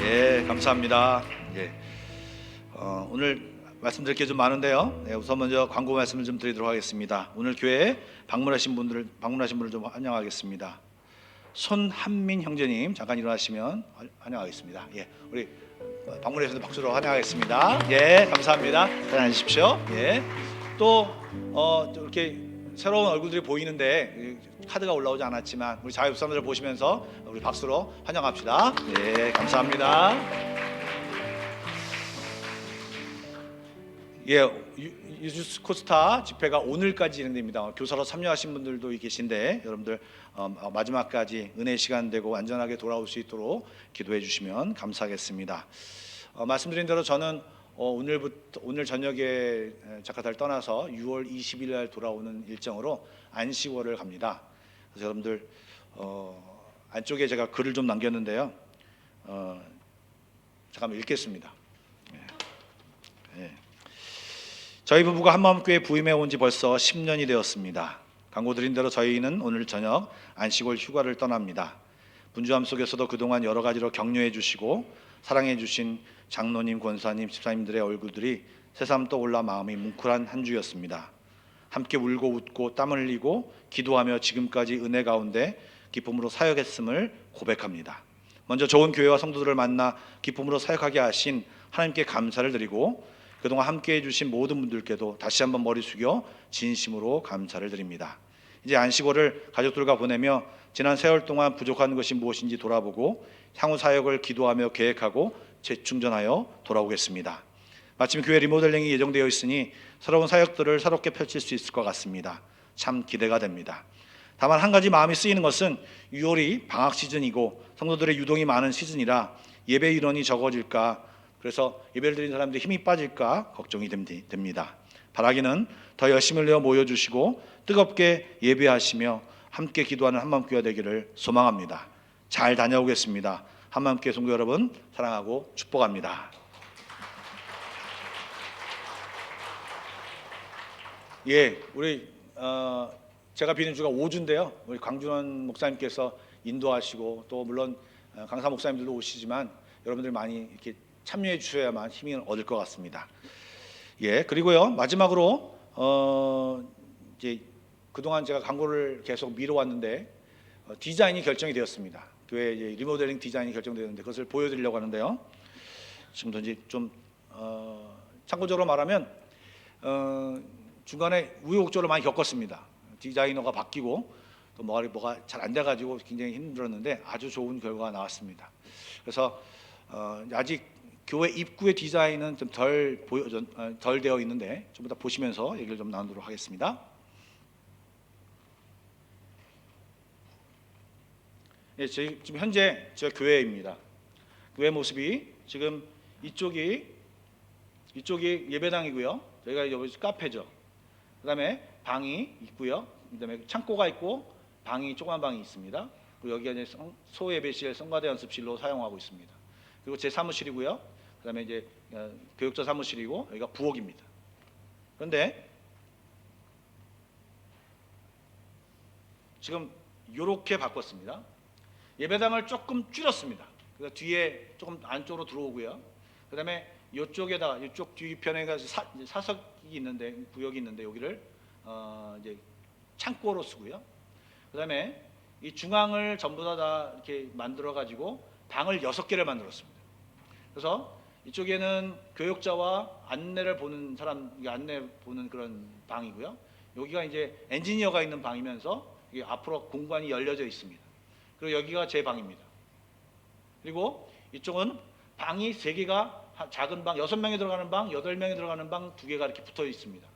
S6: 예, 감사합니다. 예, 오늘 말씀드릴 게 좀 많은데요. 네, 우선 먼저 광고 말씀을 좀 드리도록 하겠습니다. 오늘 교회에 방문하신 분을 좀 환영하겠습니다. 손한민 형제님 잠깐 일어나시면 환영하겠습니다. 예, 우리 방문해주셔서 박수로 환영하겠습니다. 예, 감사합니다. 잘 앉으십시오. 예, 또 이렇게 새로운 얼굴들이 보이는데 카드가 올라오지 않았지만 우리 자유입사람들을 보시면서 우리 박수로 환영합시다. 예, 감사합니다. 예, 유주스 코스타 집회가 오늘까지 진행됩니다. 교사로 참여하신 분들도 계신데 여러분들 마지막까지 은혜 시간 되고 안전하게 돌아올 수 있도록 기도해 주시면 감사하겠습니다. 말씀드린 대로 저는 오늘 저녁에 자카타를 떠나서 6월 20일 날 돌아오는 일정으로 안식월을 갑니다. 그래서 여러분들 안쪽에 제가 글을 좀 남겼는데요. 잠깐만 읽겠습니다. 예. 저희 부부가 한마음교회 부임해 온 지 벌써 10년이 되었습니다. 광고드린 대로 저희는 오늘 저녁 안식월 휴가를 떠납니다. 분주함 속에서도 그동안 여러 가지로 격려해 주시고 사랑해 주신 장로님, 권사님, 집사님들의 얼굴들이 새삼 떠올라 마음이 뭉클한 한 주였습니다. 함께 울고 웃고 땀 흘리고 기도하며 지금까지 은혜 가운데 기쁨으로 사역했음을 고백합니다. 먼저 좋은 교회와 성도들을 만나 기쁨으로 사역하게 하신 하나님께 감사를 드리고 그동안 함께해 주신 모든 분들께도 다시 한번 머리 숙여 진심으로 감사를 드립니다. 이제 안식월을 가족들과 보내며 지난 세월 동안 부족한 것이 무엇인지 돌아보고 향후 사역을 기도하며 계획하고 재충전하여 돌아오겠습니다. 마침 교회 리모델링이 예정되어 있으니 새로운 사역들을 새롭게 펼칠 수 있을 것 같습니다. 참 기대가 됩니다. 다만 한 가지 마음이 쓰이는 것은 6월이 방학 시즌이고 성도들의 유동이 많은 시즌이라 예배 인원이 적어질까, 그래서 예배를 드리는 사람들이 힘이 빠질까 걱정이 됩니다. 바라기는 더 열심을 내어 모여주시고 뜨겁게 예배하시며 함께 기도하는 한마음교회가 되기를 소망합니다. 잘 다녀오겠습니다. 한마음교회 성도 여러분 사랑하고 축복합니다. 예, 우리 제가 비는 주가 5주인데요. 우리 강준원 목사님께서 인도하시고 또 물론 강사 목사님들도 오시지만 여러분들 많이 이렇게 참여해 주셔야만 힘이 얻을 것 같습니다. 예, 그리고요 마지막으로 이제 그동안 제가 광고를 계속 미뤄왔는데 디자인이 결정이 되었습니다. 교회 이제 리모델링 디자인이 결정되었는데 그것을 보여드리려고 하는데요. 지금도 이제 좀 참고적으로 말하면 중간에 우여곡절을 많이 겪었습니다. 디자이너가 바뀌고 또 뭐가 잘 안 돼가지고 굉장히 힘들었는데 아주 좋은 결과가 나왔습니다. 그래서 아직 교회 입구의 디자인은 좀 덜 되어 있는데 좀 더 보시면서 얘기를 좀 나누도록 하겠습니다. 예, 지금 현재 저 교회입니다. 교회 모습이 지금 이쪽이 예배당이고요. 저희가 여기 카페죠. 그다음에 방이 있고요. 그다음에 창고가 있고 방이 조그만 방이 있습니다. 그리고 여기가 이제 소예배실, 성가대 연습실로 사용하고 있습니다. 그리고 제 사무실이고요. 그다음에 이제 교육자 사무실이고 여기가 부엌입니다. 그런데 지금 이렇게 바꿨습니다. 예배당을 조금 줄였습니다. 그래서 뒤에 조금 안쪽으로 들어오고요. 그다음에 이쪽에다가 이쪽 뒤편에 사석이 있는데 구역이 있는데 여기를 이제 창고로 쓰고요. 그다음에 이 중앙을 전부 다 이렇게 만들어 가지고 방을 6개를 만들었습니다. 그래서 이쪽에는 교육자와 안내를 보는 사람, 안내 보는 그런 방이고요. 여기가 이제 엔지니어가 있는 방이면서 이게 앞으로 공간이 열려져 있습니다. 그리고 여기가 제 방입니다. 그리고 이쪽은 방이 3개가 작은 방 6명이 들어가는 방, 8명이 들어가는 방 2개가 이렇게 붙어 있습니다.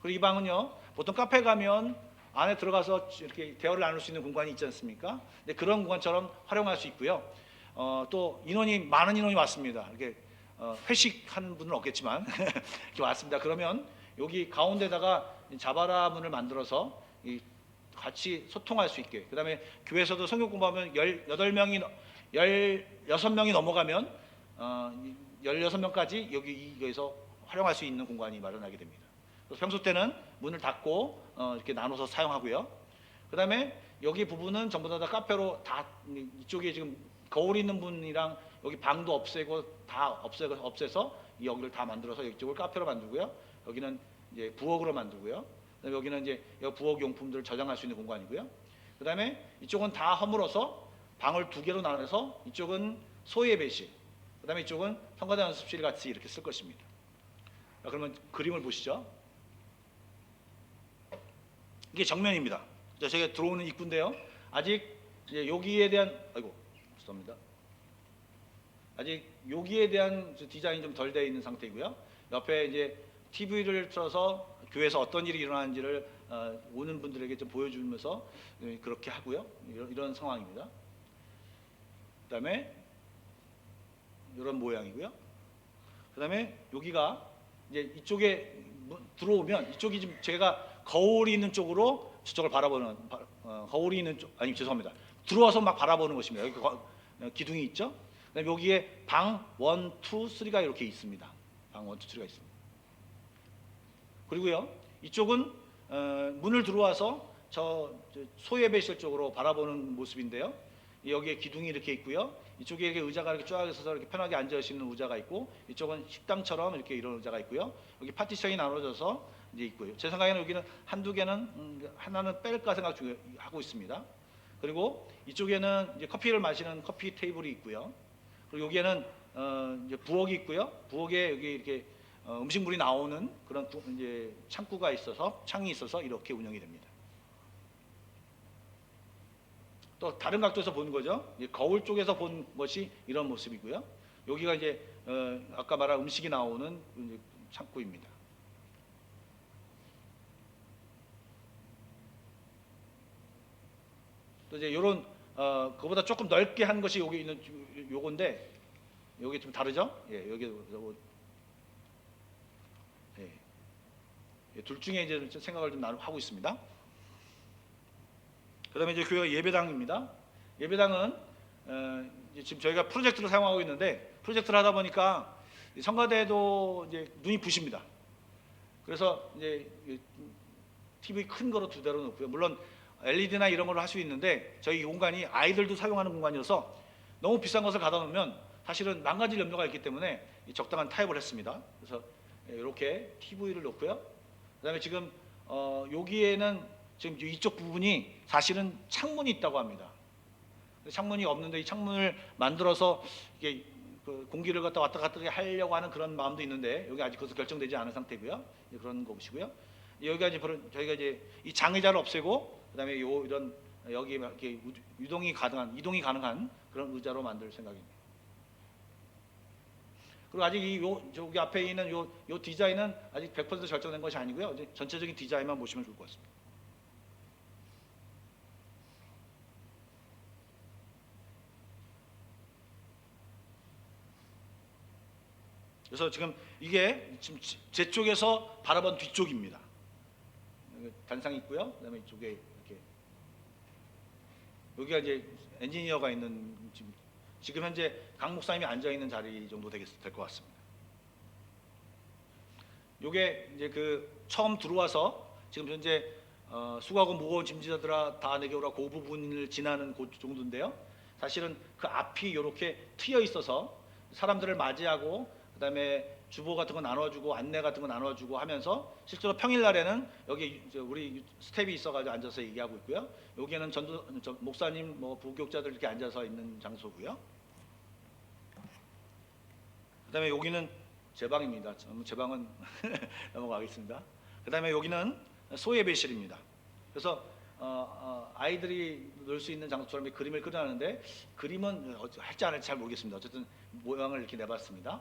S6: 그리고 이 방은요, 보통 카페 가면 안에 들어가서 이렇게 대화를 나눌 수 있는 공간이 있지 않습니까? 근데 그런 공간처럼 활용할 수 있고요. 또 많은 인원이 왔습니다. 이렇게 회식하는 분은 없겠지만 이렇게 왔습니다. 그러면 여기 가운데다가 자바라 문을 만들어서 같이 소통할 수 있게. 그다음에 교회에서도 성경 공부하면 16명이 넘어가면 16명까지 여기에서 활용할 수 있는 공간이 마련하게 됩니다. 그래서 평소 때는 문을 닫고 이렇게 나눠서 사용하고요. 그다음에 여기 부분은 전부 다 카페로 다 이쪽에 지금 거울 있는 분이랑 여기 방도 없애고 다 없애서 여기를 다 만들어서 이쪽을 카페로 만들고요. 여기는 이제 부엌으로 만들고요. 그다음에 여기는 이제 부엌 용품들을 저장할 수 있는 공간이고요. 그다음에 이쪽은 다 허물어서 방을 2개로 나눠서 이쪽은 소예배실, 그다음에 이쪽은 성가대 연습실 같이 이렇게 쓸 것입니다. 자, 그러면 그림을 보시죠. 이게 정면입니다. 자, 저희가 들어오는 입구인데요. 아직 이제 여기에 대한 죄송합니다. 아직 여기에 대한 디자인이 좀 덜 되어 있는 상태이고요. 옆에 이제 TV를 틀어서 교회에서 어떤 일이 일어나는지를 오는 분들에게 좀 보여주면서 그렇게 하고요. 이런 상황입니다. 그다음에 이런 모양이고요. 그다음에 여기가 이제 이쪽에 들어오면 이쪽이 지금 제가 거울이 있는 쪽으로 저쪽을 바라보는 거울이 있는 쪽 죄송합니다. 들어와서 막 바라보는 것입니다. 여기 기둥이 있죠. 그다음에 여기에 방 1, 2, 3가 이렇게 있습니다. 방 1, 2, 3가 있습니다. 그리고요, 이쪽은 문을 들어와서 저 소예배실 쪽으로 바라보는 모습인데요. 여기에 기둥이 이렇게 있고요. 이쪽에 이렇게 의자가 이렇게 쫙 있어서 이렇게 편하게 앉을 수 있는 의자가 있고, 이쪽은 식당처럼 이렇게 이런 의자가 있고요. 여기 파티션이 나눠져서 이제 있고요. 제 생각에는 여기는 한두 개는 하나는 뺄까 생각하고 있습니다. 그리고 이쪽에는 이제 커피를 마시는 커피 테이블이 있고요. 그리고 여기에는 이제 부엌이 있고요. 부엌에 여기 이렇게 음식물이 나오는 그런 이제 창구가 있어서 창이 있어서 이렇게 운영이 됩니다. 또 다른 각도에서 보는 거죠. 거울 쪽에서 본 것이 이런 모습이고요. 여기가 이제 아까 말한 음식이 나오는 이제 창구입니다. 또 이제 이런 그거보다 조금 넓게 한 것이 여기 있는 요건데 여기 좀 다르죠? 예, 여기 둘 중에 이제 생각을 좀 하고 있습니다. 그다음에 이제 교회가 예배당입니다. 예배당은 이제 지금 저희가 프로젝트를 사용하고 있는데 프로젝트를 하다 보니까 성가대도 이제 눈이 부십니다. 그래서 이제 TV 큰 거로 2대로 놓고요. 물론 LED나 이런 걸로 할 수 있는데 저희 공간이 아이들도 사용하는 공간이어서 너무 비싼 것을 가다 놓으면 사실은 망가질 염려가 있기 때문에 적당한 타협을 했습니다. 그래서 이렇게 TV를 놓고요. 그다음에 지금 여기에는 지금 이쪽 부분이 사실은 창문이 있다고 합니다. 창문이 없는데 이 창문을 만들어서 이게 공기를 갖다 왔다 갔다 하려고 하는 그런 마음도 있는데 여기 아직 그것도 결정되지 않은 상태고요. 그런 거 보시고요. 여기가 이제 저희가 이제 이 장의자를 없애고 그다음에 이런 여기 이렇게 이동이 가능한 그런 의자로 만들 생각입니다. 그리고 아직 저기 앞에 있는 요 디자인은 아직 100% 결정된 것이 아니고요. 이제 전체적인 디자인만 보시면 좋을 것 같습니다. 그래서 지금 이게 지금 제 쪽에서 바라본 뒤쪽입니다. 단상이 있고요. 그다음에 이쪽에 이렇게 여기가 이제 엔지니어가 있는 지금 현재 강 목사님이 앉아 있는 자리 정도 될 것 같습니다. 요게 이제 처음 들어와서 지금 현재 수고하고 무거운 짐지자들아 다 내게 오라 그 부분을 지나는 그 정도인데요. 사실은 그 앞이 이렇게 트여 있어서 사람들을 맞이하고 그다음에 주보 같은 거 나눠주고 안내 같은 거 나눠주고 하면서 실제로 평일날에는 여기 우리 스텝이 있어가지고 앉아서 얘기하고 있고요. 여기에는 목사님, 부교육자들 이렇게 앉아서 있는 장소고요. 그다음에 여기는 제 방입니다. 제 방은 넘어가겠습니다. 그다음에 여기는 소예배실입니다. 그래서 아이들이 놀 수 있는 장소처럼 이 그림을 그려놨는데 그림은 할지 안 할지 잘 모르겠습니다. 어쨌든 모양을 이렇게 내봤습니다.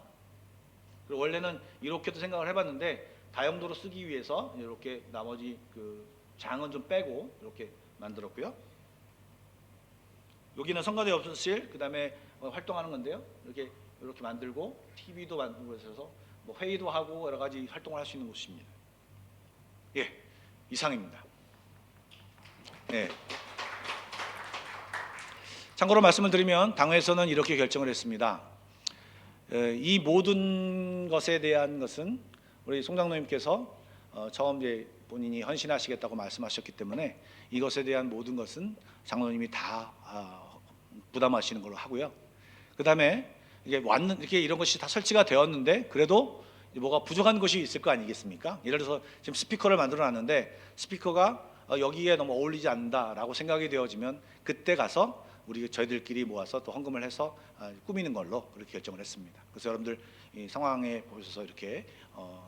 S6: 그리고 원래는 이렇게도 생각을 해봤는데 다용도로 쓰기 위해서 이렇게 나머지 그 장은 좀 빼고 이렇게 만들었고요. 여기는 성가대 엽서실, 그다음에 활동하는 건데요. 이렇게 만들고 TV도 만들고 해서 뭐 회의도 하고 여러 가지 활동을 할 수 있는 곳입니다. 예, 이상입니다. 예. 참고로 말씀을 드리면 당회에서는 이렇게 결정을 했습니다. 이 모든 것에 대한 것은 우리 송장로님께서 처음 이제 본인이 헌신하시겠다고 말씀하셨기 때문에 이것에 대한 모든 것은 장로님이 다 부담하시는 걸로 하고요. 그다음에 이게 이렇게 이런 것이 다 설치가 되었는데 그래도 뭐가 부족한 것이 있을 거 아니겠습니까? 예를 들어서 지금 스피커를 만들어놨는데 스피커가 여기에 너무 어울리지 않는다라고 생각이 되어지면 그때 가서 저희들끼리 모아서 또 헌금을 해서 꾸미는 걸로 그렇게 결정을 했습니다. 그래서 여러분들 이 상황에 보셔서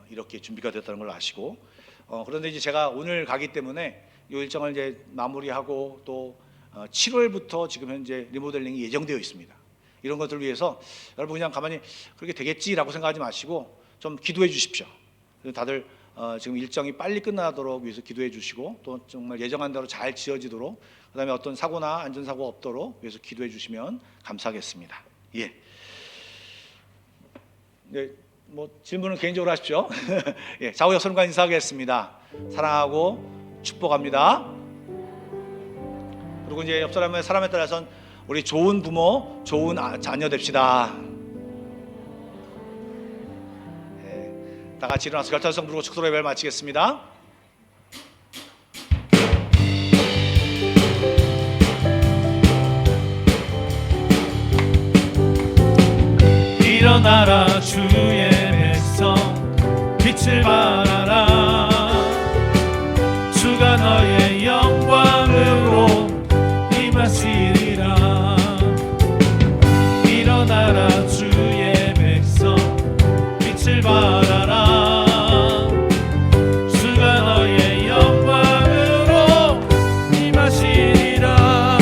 S6: 이렇게 준비가 됐다는 걸 아시고 그런데 이제 제가 오늘 가기 때문에 이 일정을 이제 마무리하고 또 7월부터 지금 현재 리모델링이 예정되어 있습니다. 이런 것들을 위해서 여러분 그냥 가만히 그렇게 되겠지라고 생각하지 마시고 좀 기도해 주십시오. 다들 지금 일정이 빨리 끝나도록 위해서 기도해 주시고 또 정말 예정한 대로 잘 지어지도록 그다음에 어떤 사고나 안전사고 없도록 위해서 기도해 주시면 감사하겠습니다. 예. 네, 뭐 질문은 개인적으로 하십시오. 예, 좌우역 선과 인사하겠습니다. 사랑하고 축복합니다. 그리고 이제 옆 사람의 사람에 따라서는 우리 좋은 부모, 좋은 자녀 됩시다. 예, 다 같이 일어나서 결단성 부르고 축도로 예배를 마치겠습니다.
S3: 일어나라 주의 백성 빛을 발하라 주가 너의 영광으로 임하시리라 일어나라 주의 백성 빛을 발하라 주가 너의 영광으로 임하시리라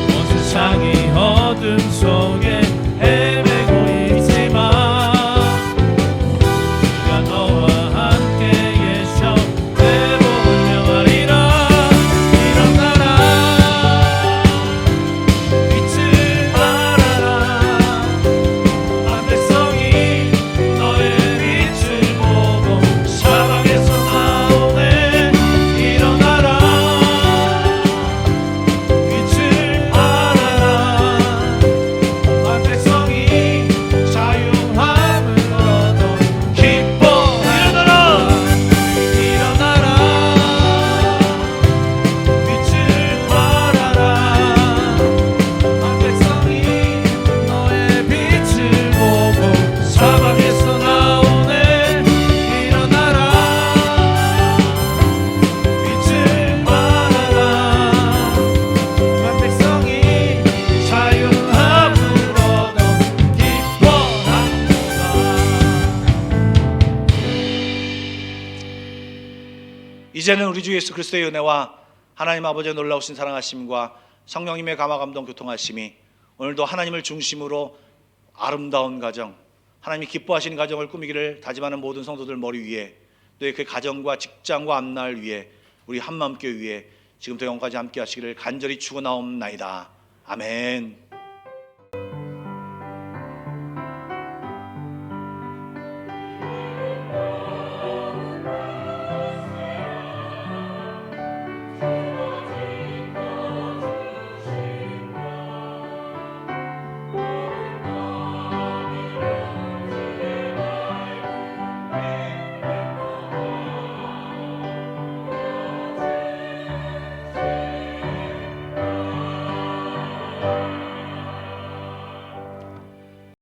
S3: 온 세상이 어둠 속에 헤매고 있지만 주가 너와 함께 계셔 내 복을 명하리라 일어나라 빛을 발하라 온 백성이 너의 빛을 보고 사방에서 나오네 일어나라 빛을 발하라 온 백성이 자유함을 얻어 기뻐 일어나라 일어나라 빛을 발하라 온 백성이 너의 빛을 보고 사방에서 나오네 일어나라 빛을 발하라 온 백성이 자유함을 얻어 기뻐합니다.
S6: 이제는 우리 주 예수 그리스도의 은혜와 하나님 아버지의 놀라우신 사랑하심과 성령님의 감화 감동 교통하심이 오늘도 하나님을 중심으로 아름다운 가정, 하나님이 기뻐하시는 가정을 꾸미기를 다짐하는 모든 성도들 머리 위에 또 그 가정과 직장과 앞날 위에 우리 한마음교회 위에 지금부터 영원까지 함께 하시기를 간절히 축원하옵나이다. 아멘.